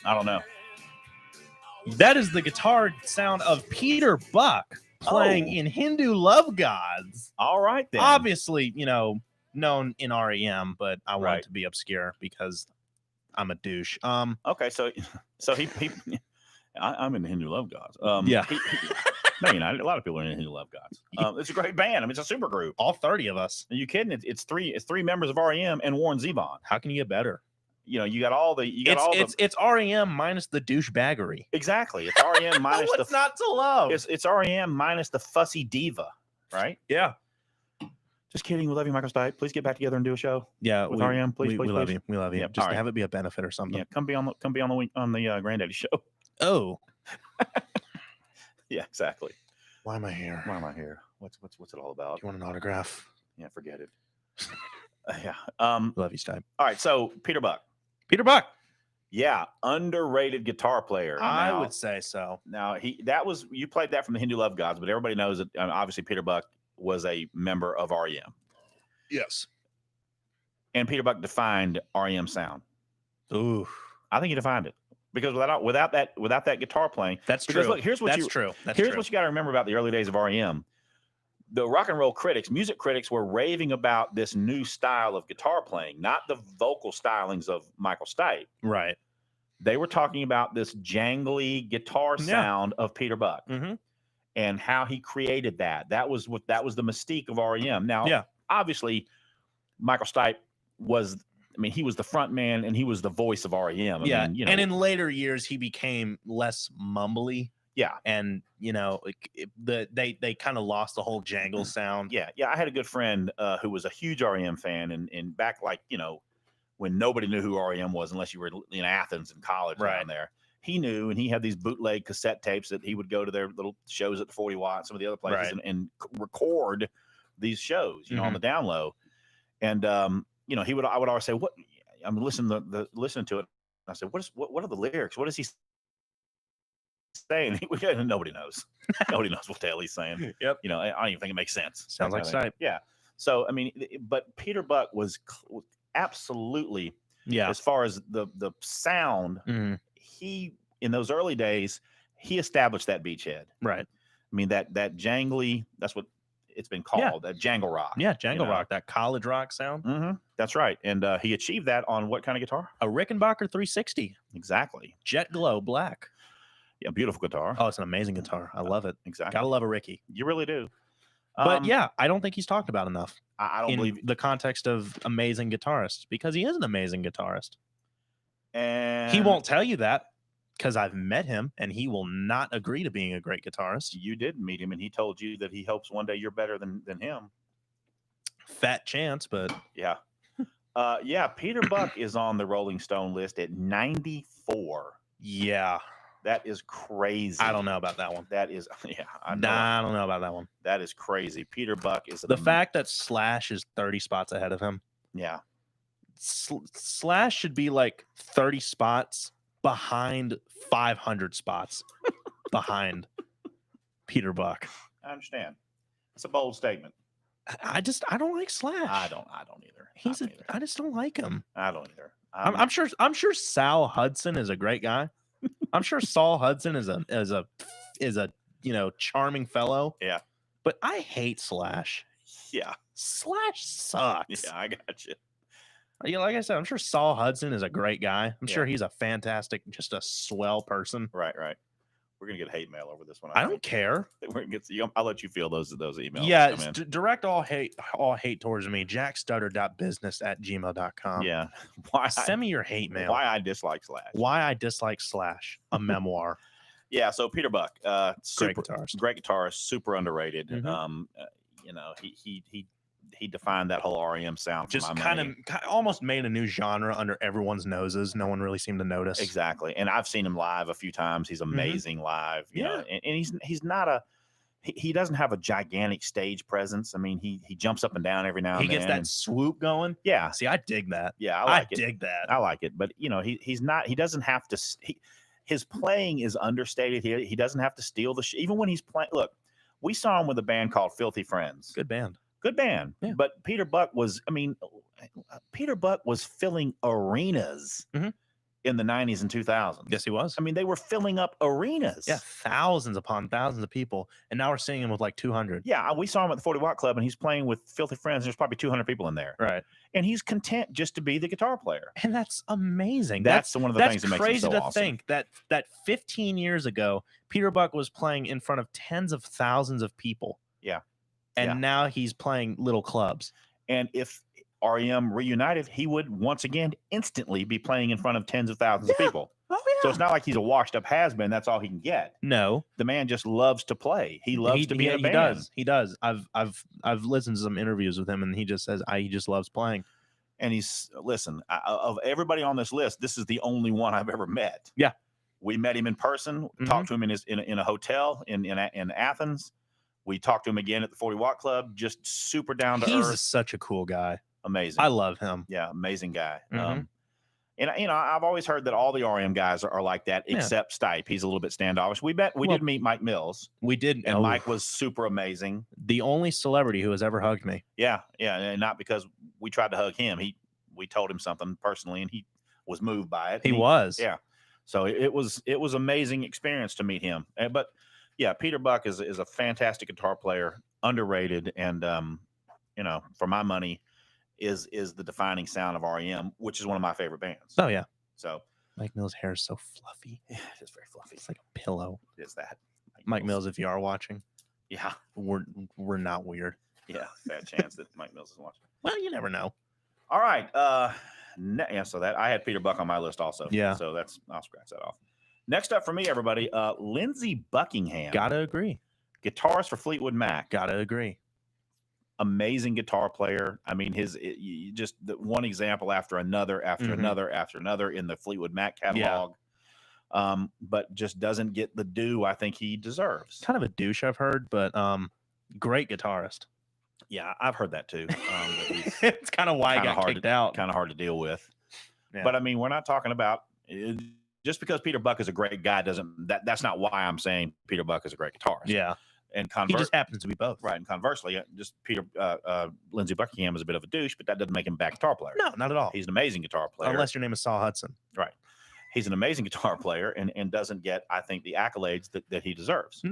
I don't know. That is the guitar sound of Peter Buck playing in Hindu Love Gods. All right, then. Obviously, known in REM, but I want Right. it to be obscure because I'm a douche. Okay, so he I'm in Hindu Love Gods. Yeah. No, you're not. A lot of people are in Hindu Love Gods. It's a great band. I mean, it's a super group. All 30 of us. Are you kidding? It's three members of REM and Warren Zevon. How can you get better? You got all the it's REM minus the douchebaggery. Exactly. It's REM minus What's not to love? It's REM minus the fussy diva, right? Yeah. Just kidding. We love you, Michael Stipe. Please get back together and do a show. Yeah, with REM, please. We love you. We love you. Yep. Just All right. have it be a benefit or something. Yeah, come be on the Granddaddy show. Oh. Yeah, exactly. Why am I here? Why am I here? What's it all about? Do you want an autograph? Yeah, forget it. Yeah. Love you, Stipe. All right. So Peter Buck. Peter Buck. Yeah, underrated guitar player. I would say so. Now you played that from the Hindu Love Gods, but everybody knows that obviously Peter Buck was a member of REM. Yes. And Peter Buck defined REM sound. Ooh. I think he defined it. Because without that guitar playing, that's because true. Look, here's what true. Here's what you got to remember about the early days of REM. The rock and roll critics, music critics, were raving about this new style of guitar playing, not the vocal stylings of Michael Stipe. Right. They were talking about this jangly guitar sound of Peter Buck and how he created that. That was the mystique of REM. Now, obviously, Michael Stipe was. I mean, he was the front man and he was the voice of REM. I mean, and in later years, he became less mumbly. Yeah. And, they kind of lost the whole jangle sound. Yeah. Yeah. I had a good friend who was a huge REM fan and back when nobody knew who REM was unless you were in Athens in college down there. He knew, and he had these bootleg cassette tapes that he would go to their little shows at the 40 Watt, some of the other places and record these shows, on the down low. And, I would always say, "What?" I'm listening to it. I said, "What are the lyrics? What is he saying?" Nobody knows. Nobody knows what the hell he's saying. Yep. I don't even think it makes sense. Sounds like Stipe. Yeah. So I mean, but Peter Buck was absolutely as far as the sound. He in those early days he established that beachhead. Right. I mean that jangly. That's what it's been called, that jangle rock. Yeah, jangle rock, that college rock sound. That's right. And he achieved that on what kind of guitar? A Rickenbacker 360. Exactly. Jet glow black. Yeah, beautiful guitar. Oh, it's an amazing guitar. I love it. Exactly. Gotta love a Ricky. You really do. But I don't think he's talked about enough. I don't believe the context of amazing guitarist, because he is an amazing guitarist. And he won't tell you that because I've met him and he will not agree to being a great guitarist. You did meet him and he told you that he hopes one day you're better than him. Fat chance, but yeah. Peter Buck is on the Rolling Stone list at 94. Yeah. That is crazy. I don't know about that one. That is, I don't know about that one. That is crazy. Peter Buck is the fact that Slash is 30 spots ahead of him. Yeah. Slash should be like 30 spots behind 500 spots behind Peter Buck. I understand. It's a bold statement. I don't like Slash. I don't either. I just don't like him. I don't either. I'm sure Sal Hudson is a great guy. I'm sure Saul Hudson is a charming fellow. Yeah. But I hate Slash. Yeah. Slash sucks. Yeah, I got you. Yeah, like I said, I'm sure Saul Hudson is a great guy. I'm sure Yeah. he's a fantastic, just a swell person. Right. We're gonna get hate mail over this one. I I don't think. care. We're gonna get. I'll let you feel those emails Yeah, that come in. direct all hate towards me. jackstutter.business@gmail.com. Yeah. Why? Send me your hate mail. Why I dislike Slash. Why I dislike Slash, a memoir. Yeah. So Peter Buck, super guitarist. great guitarist, super underrated. Mhm. You know, he defined that whole REM sound. Just for my kind money. of almost made a new genre under everyone's noses. No one really seemed to notice. Exactly. And I've seen him live a few times. He's amazing live. You know, and he's not a he doesn't have a gigantic stage presence. I mean, he jumps up and down every now and He then. gets that swoop going. Yeah. See, I dig that. Yeah, I like it. dig that. I like it. But you know, he's not. He doesn't have to. His playing is understated. He doesn't have to steal the. Even when he's playing, look, we saw him with a band called Filthy Friends. Good band. Good band. Yeah. But Peter Buck was. I mean, Peter Buck was filling arenas in the 90s and 2000s. Yes, he was. I mean, they were filling up arenas. Yeah, thousands upon thousands of people, and now we're seeing him with like 200. Yeah, we saw him at the 40 Watt Club, and he's playing with Filthy Friends. There's probably 200 people in there, Right? And he's content just to be the guitar player, and that's amazing. That's one of the things that makes crazy it so to awesome. think that 15 years ago, Peter Buck was playing in front of tens of thousands of people. Yeah, and now he's playing little clubs. And if REM reunited, he would once again instantly be playing in front of tens of thousands of people. Oh yeah. So it's not like he's a washed up has-been. That's all he can get. No, the man just loves to play. He loves to be in a band. He does. I've listened to some interviews with him, and he just says he just loves playing. And listen, of everybody on this list, this is the only one I've ever met. Yeah, we met him in person. Talked to him in a hotel in Athens. We talked to him again at the 40 Watt Club. Just super down to earth. He's such a cool guy. Amazing. I love him. Yeah, amazing guy. And you know, I've always heard that all the REM guys are like that, except Stipe. He's a little bit standoffish. We did meet Mike Mills. We did, and Mike was super amazing. The only celebrity who has ever hugged me. Yeah, and not because we tried to hug him. We told him something personally, and he was moved by it. He was. Yeah. So it was amazing experience to meet him. But yeah, Peter Buck is a fantastic guitar player, underrated, and you know, for my money, is the defining sound of REM, which is one of my favorite bands. Oh yeah. So Mike Mills' hair is so fluffy. Yeah, it is very fluffy. It's like a pillow. It is that. Mike Mills, if you are watching, yeah, we're not weird. Yeah, bad chance that Mike Mills is watching. Well, you never know. All right. Yeah, so that I had Peter Buck on my list also. Yeah. So I'll scratch that off. Next up for me, everybody, Lindsey Buckingham. Gotta agree. Guitarist for Fleetwood Mac. Gotta agree. Amazing guitar player. I mean, just the one example after another, after another in the Fleetwood Mac catalog. Yeah. But just doesn't get the due I think he deserves. Kind of a douche, I've heard, but great guitarist. Yeah, I've heard that too. It's kind of why he got kicked out. Kind of hard to deal with. Yeah. But I mean, we're not talking about just because Peter Buck is a great guy that's not why I'm saying Peter Buck is a great guitarist. Yeah. And he just happens to be both. Right. And conversely, just Lindsey Buckingham is a bit of a douche, but that doesn't make him a bad guitar player. No, not at all. He's an amazing guitar player. Unless your name is Saul Hudson. Right. He's an amazing guitar player and doesn't get, I think, the accolades that he deserves.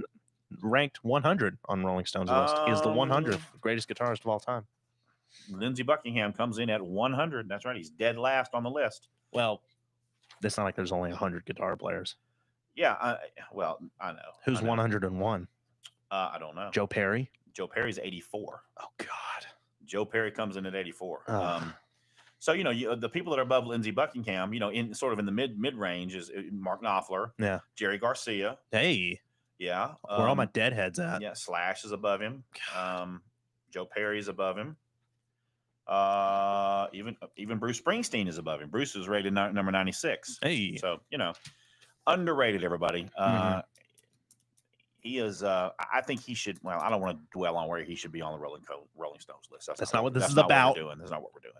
Ranked 100 on Rolling Stone's list. He is the 100th greatest guitarist of all time. Lindsey Buckingham comes in at 100. That's right. He's dead last on the list. Well, it's not like there's only 100 guitar players. Yeah. I know. Who's 101? I don't know. Joe Perry. Joe Perry's 84. Oh God. Joe Perry comes in at 84. So you know the people that are above Lindsey Buckingham, you know, in sort of in the mid range is Mark Knopfler. Yeah. Jerry Garcia. Hey. Yeah. Where all my deadheads at? Yeah. Slash is above him. Joe Perry's above him. Even Bruce Springsteen is above him. Bruce is rated number 96. Hey. So you know, underrated, everybody. He is. I think he should. Well, I don't want to dwell on where he should be on the Rolling Stones list. That's not what this is about. That's not what we're doing.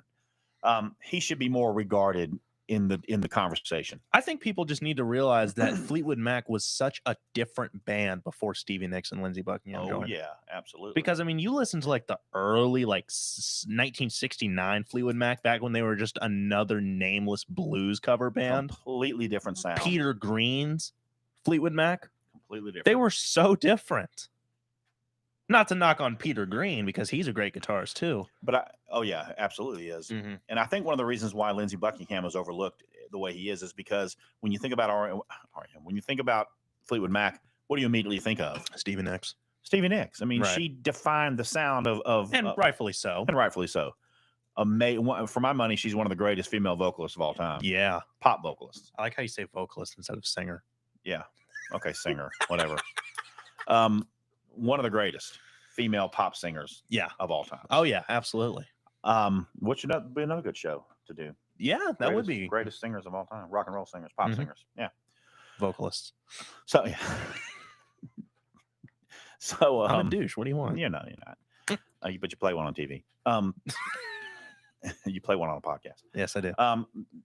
He should be more regarded in the conversation. I think people just need to realize that Fleetwood Mac was such a different band before Stevie Nicks and Lindsey Buckingham joined. Yeah, absolutely. Because I mean, you listen to like the early 1969 Fleetwood Mac, back when they were just another nameless blues cover band. Completely different sound. Peter Green's Fleetwood Mac. Completely different. They were so different. Not to knock on Peter Green because he's a great guitarist too. But oh yeah, absolutely is. Mhm. And I think one of the reasons why Lindsey Buckingham is overlooked the way he is because when you think about when you think about Fleetwood Mac, what do you immediately think of? Stevie Nicks, Stevie Nicks. I mean, Right. she defined the sound of and rightfully so. and rightfully so. For my money, she's one of the greatest female vocalists of all time. Yeah, Pop vocalists. I like how you say vocalist instead of singer. Yeah. Okay, singer, whatever. One of the greatest female pop singers Yeah. of all time. Oh yeah, absolutely. Which would be another good show to do. Yeah, that would be greatest singers of all time, rock and roll singers, pop Mhm. singers. Yeah. vocalists. So yeah. So I'm a douche. What do you want? you're not. But you play one on TV. You play one on a podcast. Yes, I do.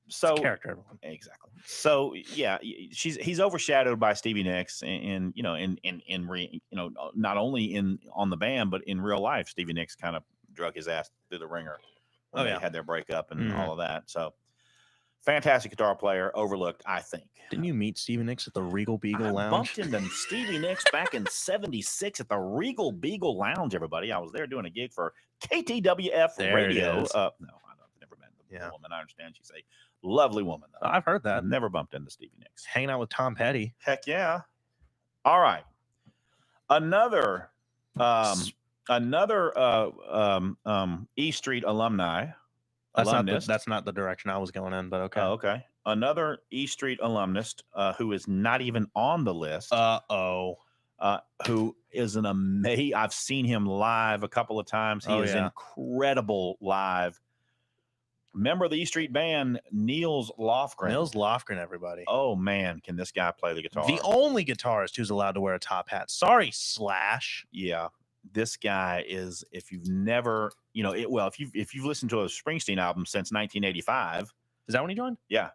So It's character, everyone. exactly. So yeah, he's overshadowed by Stevie Nicks, and not only on the band but in real life, Stevie Nicks kind of drug his ass through the ringer when they had their breakup and all of that. So fantastic guitar player, overlooked, I think. Didn't you meet Stevie Nicks at the Regal Beagle Lounge? Bumped into Stevie Nicks back in '76 at the Regal Beagle Lounge. Everybody, I was there doing a gig for KTWF Radio. No, I've never met the woman. I understand she's a lovely woman, though. I've heard that. Never bumped into Stevie Nicks. Hanging out with Tom Petty. Heck yeah! All right, another E Street alumni. That's not the direction I was going in, but okay. Oh, okay. Another E Street alumnus who is not even on the list. Who is an amazing. I've seen him live a couple of times. He is incredible live. Member of the E Street band, Niels Lofgren. Niels Lofgren, everybody. Oh man, can this guy play the guitar? The only guitarist who's allowed to wear a top hat. Sorry, Slash. Yeah. This guy is, if you've never, if you've listened to a Springsteen album since 1985, is that when he joined? Yeah,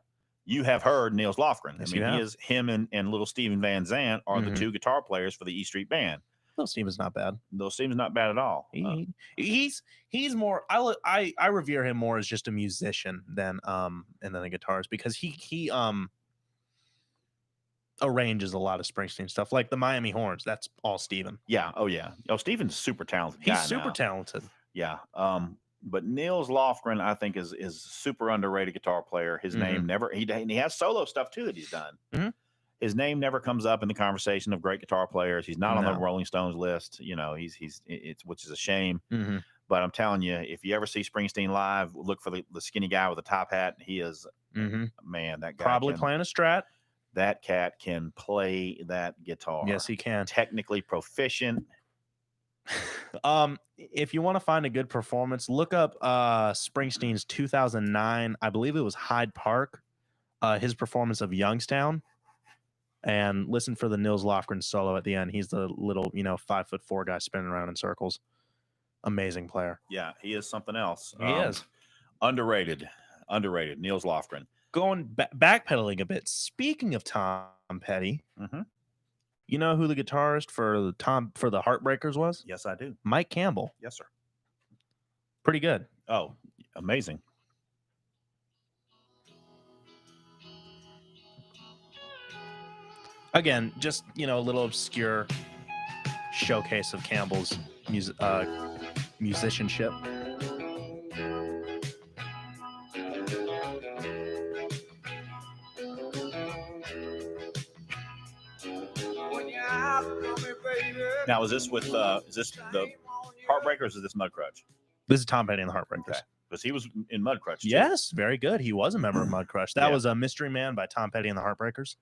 you have heard Niels Lofgren. Yes, I mean, him and little Steven Van Zandt are the two guitar players for the E Street band. Little Steven's not bad. Little Steven's not bad at all. He's more. I revere him more as just a musician than a guitarist because he arranges a lot of Springsteen stuff, like the Miami Horns. That's all Steven. Yeah. Oh yeah. Oh, Steven's super talented. He's super talented. Yeah. But Niels Lofgren, I think, is super underrated guitar player. His name never. He has solo stuff too that he's done. His name never comes up in the conversation of great guitar players. He's not on the Rolling Stones list. Which is a shame. But I'm telling you, if you ever see Springsteen live, look for the skinny guy with the top hat. He is man. That guy probably playing a Strat. That cat can play that guitar. Yes, he can. Technically proficient. If you want to find a good performance, look up Springsteen's 2009. I believe it was Hyde Park. His performance of Youngstown, and listen for the Niels Lofgren solo at the end. He's the little 5'4" guy spinning around in circles. Amazing player. Yeah, he is something else. He is underrated. Niels Lofgren. Going backpedaling a bit. Speaking of Tom Petty, you know who the guitarist for the Heartbreakers was? Yes, I do. Mike Campbell. Yes, sir. Pretty good. Oh, amazing. Again, just a little obscure showcase of Campbell's musicianship. Now, is this the Heartbreakers or is this Mudcrutch? This is Tom Petty and the Heartbreakers. Okay. Because he was in Mudcrutch too. Yes, very good. He was a member of Mudcrutch. That was a Mystery Man by Tom Petty and the Heartbreakers.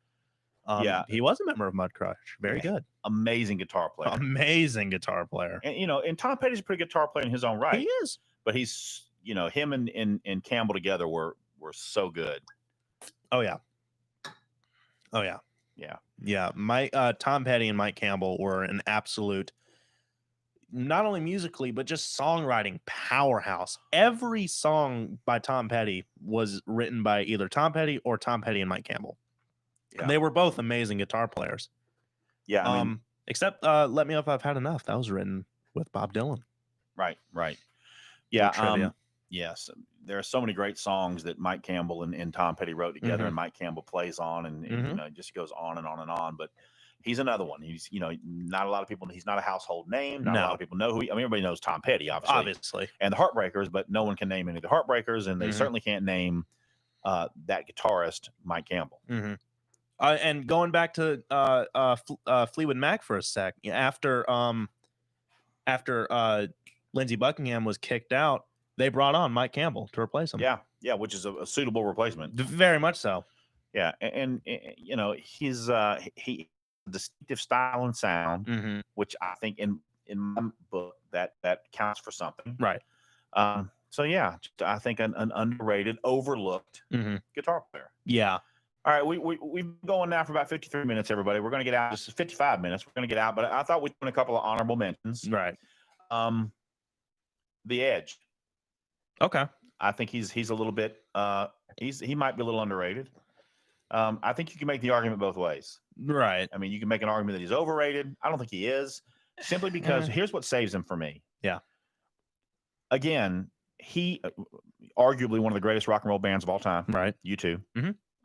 He was a member of Mudcrutch. Very good. Amazing guitar player. Amazing guitar player. And Tom Petty's a pretty guitar player in his own right. He is. But he's, him and Campbell together were so good. Oh yeah. Oh yeah. Yeah. Yeah. Tom Petty and Mike Campbell were an absolute, not only musically, but just songwriting powerhouse. Every song by Tom Petty was written by either Tom Petty or Tom Petty and Mike Campbell. Yeah. They were both amazing guitar players. Yeah. I mean, except Let Me Up, I've Had Enough. That was written with Bob Dylan. Right. Yeah. Yes. There are so many great songs that Mike Campbell and Tom Petty wrote together, and Mike Campbell plays on, and it just goes on and on and on. But He's another one. He's, not a lot of people. He's not a household name. Not a lot No. of people know who. Everybody knows Tom Petty, obviously, and the Heartbreakers, but no one can name any of the Heartbreakers, and they certainly can't name that guitarist, Mike Campbell. And going back to Fleetwood Mac for a sec, after Lindsey Buckingham was kicked out, they brought on Mike Campbell to replace him. Yeah, which is a suitable replacement. Very much so. Yeah, and he's he distinctive style and sound, which I think in my book that counts for something. Right. So yeah, I think an underrated, overlooked guitar player. Yeah. All right, we've been going now for about 53 minutes, everybody. We're going to get out. This is 55 minutes. We're going to get out, but I thought we'd put a couple of honorable mentions. Right. The Edge. Okay. I think he's a little bit. He might be a little underrated. I think you can make the argument both ways. Right. I mean, you can make an argument that he's overrated. I don't think he is, simply because here's what saves him for me. Yeah. Again, he arguably one of the greatest rock and roll bands of all time. Right. U2.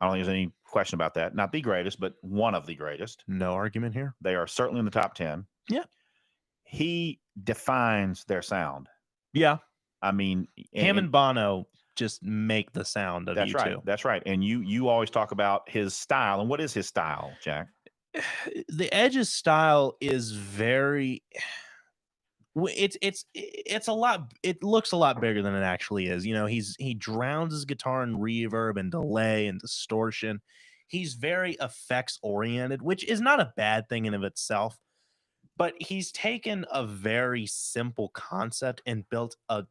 I don't think there's any question about that. Not the greatest, but one of the greatest. No argument here. They are certainly in the top 10. Yeah. He defines their sound. Yeah. I mean, him and Bono just make the sound of that's U2. Right. That's right. And you always talk about his style. And what is his style, Jack? The Edge's style is very. It's a lot. It looks a lot bigger than it actually is. He drowns his guitar in reverb and delay and distortion. He's very effects oriented, which is not a bad thing in of itself. But he's taken a very simple concept and built a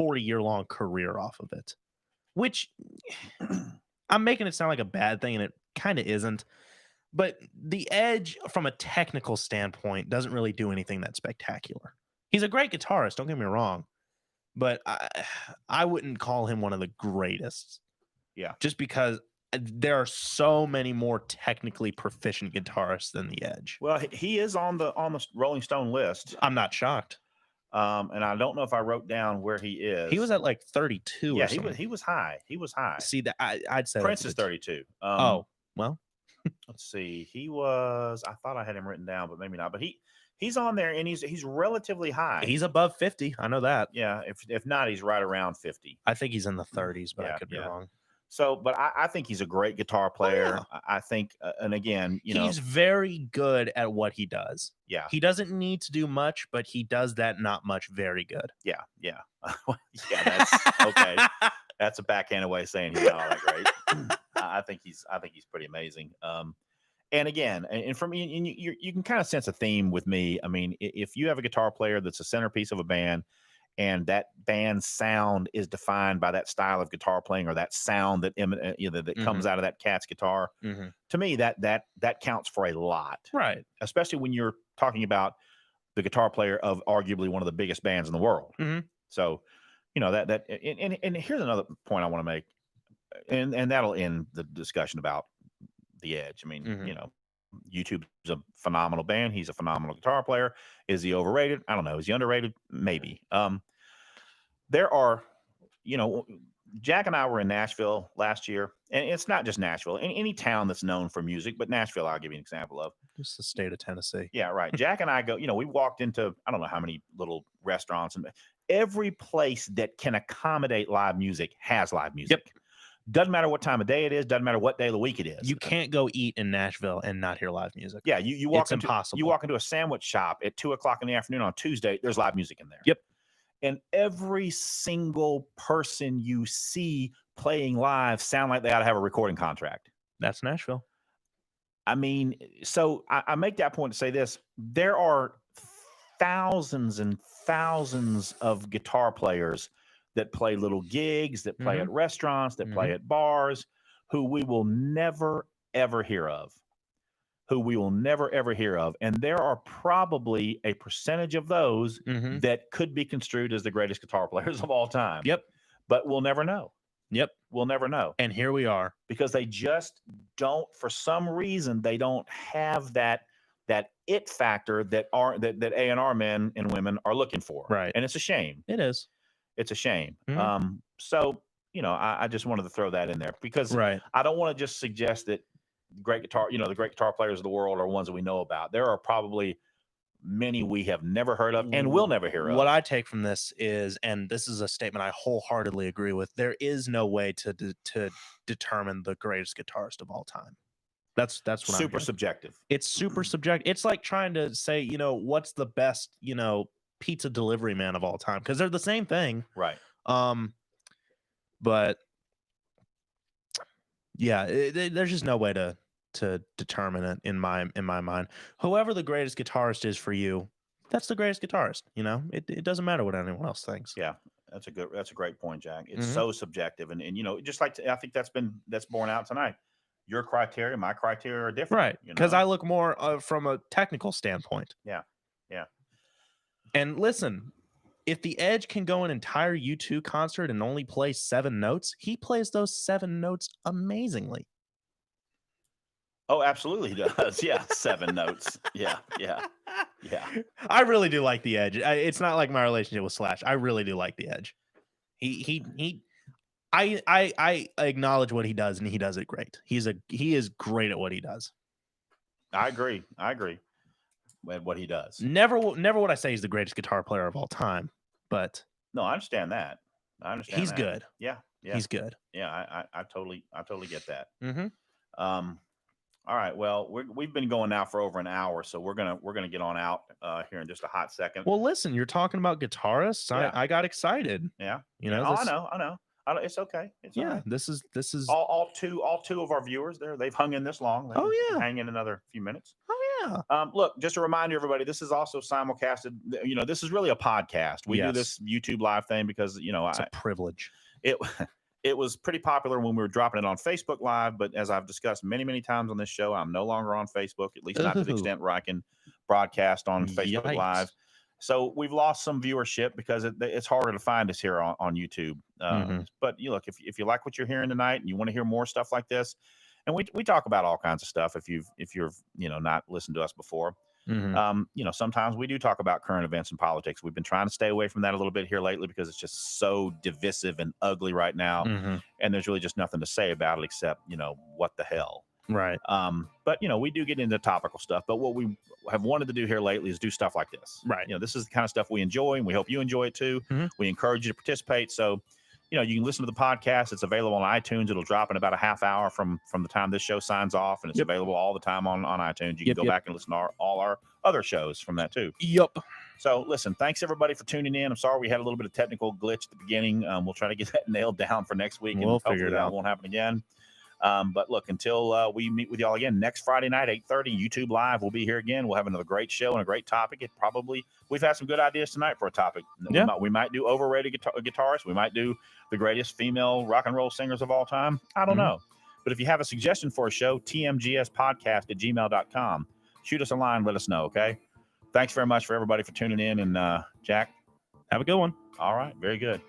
40-year-long career off of it, which I'm making it sound like a bad thing, and it kind of isn't. But the Edge, from a technical standpoint, doesn't really do anything that spectacular. He's a great guitarist, don't get me wrong, but I wouldn't call him one of the greatest. Yeah. Just because there are so many more technically proficient guitarists than the Edge. Well, he is on the Rolling Stone list. I'm not shocked. And I don't know if I wrote down where he is. He was at like 32. Yeah, or something. he was high. He was high. See that I'd say Prince is 32. Oh, well. Let's see. He was. I thought I had him written down, but maybe not. But he's on there, and he's relatively high. He's above 50. I know that. Yeah. If not, he's right around 50. I think he's in the 30s, but I could be wrong. So, but I think he's a great guitar player. I think, and again, he's very good at what he does. Yeah. He doesn't need to do much, but he does that not much very good. Yeah. Yeah. Yeah. That's okay. That's a backhanded way of saying he's not all that great. I think he's pretty amazing. And again, and for me, and you can kind of sense a theme with me. I mean, if you have a guitar player that's a centerpiece of a band, and that band's sound is defined by that style of guitar playing or that sound that that comes out of that cat's guitar, to me that counts for a lot, right? Especially when you're talking about the guitar player of arguably one of the biggest bands in the world. So, that and here's another point I want to make, and that'll end the discussion about the Edge. I mean, U2 is a phenomenal band. He's a phenomenal guitar player. Is he overrated? I don't know. Is he underrated? Maybe. There are, Jack and I were in Nashville last year, and it's not just Nashville. Any town that's known for music, but Nashville, I'll give you an example of. Just the state of Tennessee. Yeah, right. Jack and I go, we walked into, I don't know how many little restaurants, and every place that can accommodate live music has live music. Yep. Doesn't matter what time of day it is. Doesn't matter what day of the week it is. You can't go eat in Nashville and not hear live music. Yeah, you walk it's impossible. You walk into a sandwich shop at 2:00 in the afternoon on Tuesday. There's live music in there. Yep. And every single person you see playing live sound like they ought to have a recording contract. That's Nashville. I mean, so I make that point to say this: there are thousands and thousands of guitar players that play little gigs, that play at restaurants, that play at bars, who we will never, ever hear of. And there are probably a percentage of those that could be construed as the greatest guitar players of all time. Yep. But we'll never know. Yep. We'll never know. And here we are. Because they just don't, for some reason, they don't have that it factor that A&R men and women are looking for. Right. And it's a shame. It is. It's a shame. So, I just wanted to throw that in there because I don't want to just suggest that great guitar, the great guitar players of the world are ones that we know about. There are probably many we have never heard of and will never hear What of. I take from this is, and this is a statement I wholeheartedly agree with, there is no way to determine the greatest guitarist of all time. That's what I'm Super hearing. subjective. It's super subjective. It's like trying to say, what's the best, pizza delivery man of all time, because they're the same thing. Right. But yeah, there's just no way to determine it in my mind. Whoever the greatest guitarist is for you, that's the greatest guitarist. It doesn't matter what anyone else thinks. Yeah, that's a great point, Jack. It's Mhm. so subjective, and just like I think that's borne out tonight. Your criteria, my criteria are different, Right, because I look more from a technical standpoint. Yeah. And listen, if the Edge can go an entire U2 concert and only play 7 notes, he plays those 7 notes amazingly. Oh, absolutely, he does. Yeah, 7 notes. Yeah. I really do like the Edge. It's not like my relationship with Slash. I really do like the Edge. I acknowledge what he does, and he does it great. He is great at what he does. I agree with what he does. Never would I say he's the greatest guitar player of all time, but No, I understand that. he's good. Yeah. He's good. Yeah, I totally get that. Mm-hmm. All right. Well, we've been going now for over an hour, so we're gonna get on out here in just a hot second. Well, listen, you're talking about guitarists. Yeah. I got excited. Yeah. You know. I know. It's okay. It's all right. This is all two of our viewers there. They've hung in this long. They can hang in another few minutes. Oh yeah. Look, just a reminder, everybody. This is also simulcasted. This is really a podcast. We do this YouTube live thing because it's a privilege. It was pretty popular when we were dropping it on Facebook Live, but as I've discussed many times on this show, I'm no longer on Facebook, at least not to the extent where I can broadcast on Facebook Live. So we've lost some viewership because it's harder to find us here on YouTube. But look, if you like what you're hearing tonight and you want to hear more stuff like this, and we talk about all kinds of stuff if you've not listened to us before. Sometimes we do talk about current events and politics. We've been trying to stay away from that a little bit here lately because it's just so divisive and ugly right now. And there's really just nothing to say about it except, what the hell. Right. But we do get into topical stuff. But what we have wanted to do here lately is do stuff like this. Right. This is the kind of stuff we enjoy, and we hope you enjoy it too. We encourage you to participate. So, you can listen to the podcast. It's available on iTunes. It'll drop in about a half hour from the time this show signs off, and it's available all the time on iTunes. You can go back and listen to all our other shows from that too. Yep. So listen, thanks everybody for tuning in. I'm sorry we had a little bit of technical glitch at the beginning. We'll try to get that nailed down for next week, and we'll figure it out. That won't happen again. But look, until we meet with y'all again next Friday night, 8:30, YouTube Live. We'll be here again. We'll have another great show and a great topic. We've had some good ideas tonight for a topic. Yeah. We might do overrated guitarists. We might do the greatest female rock and roll singers of all time. I don't know. But if you have a suggestion for a show, tmgspodcast@gmail.com. Shoot us a line. Let us know, okay? Thanks very much for everybody for tuning in. And Jack, have a good one. All right. Very good.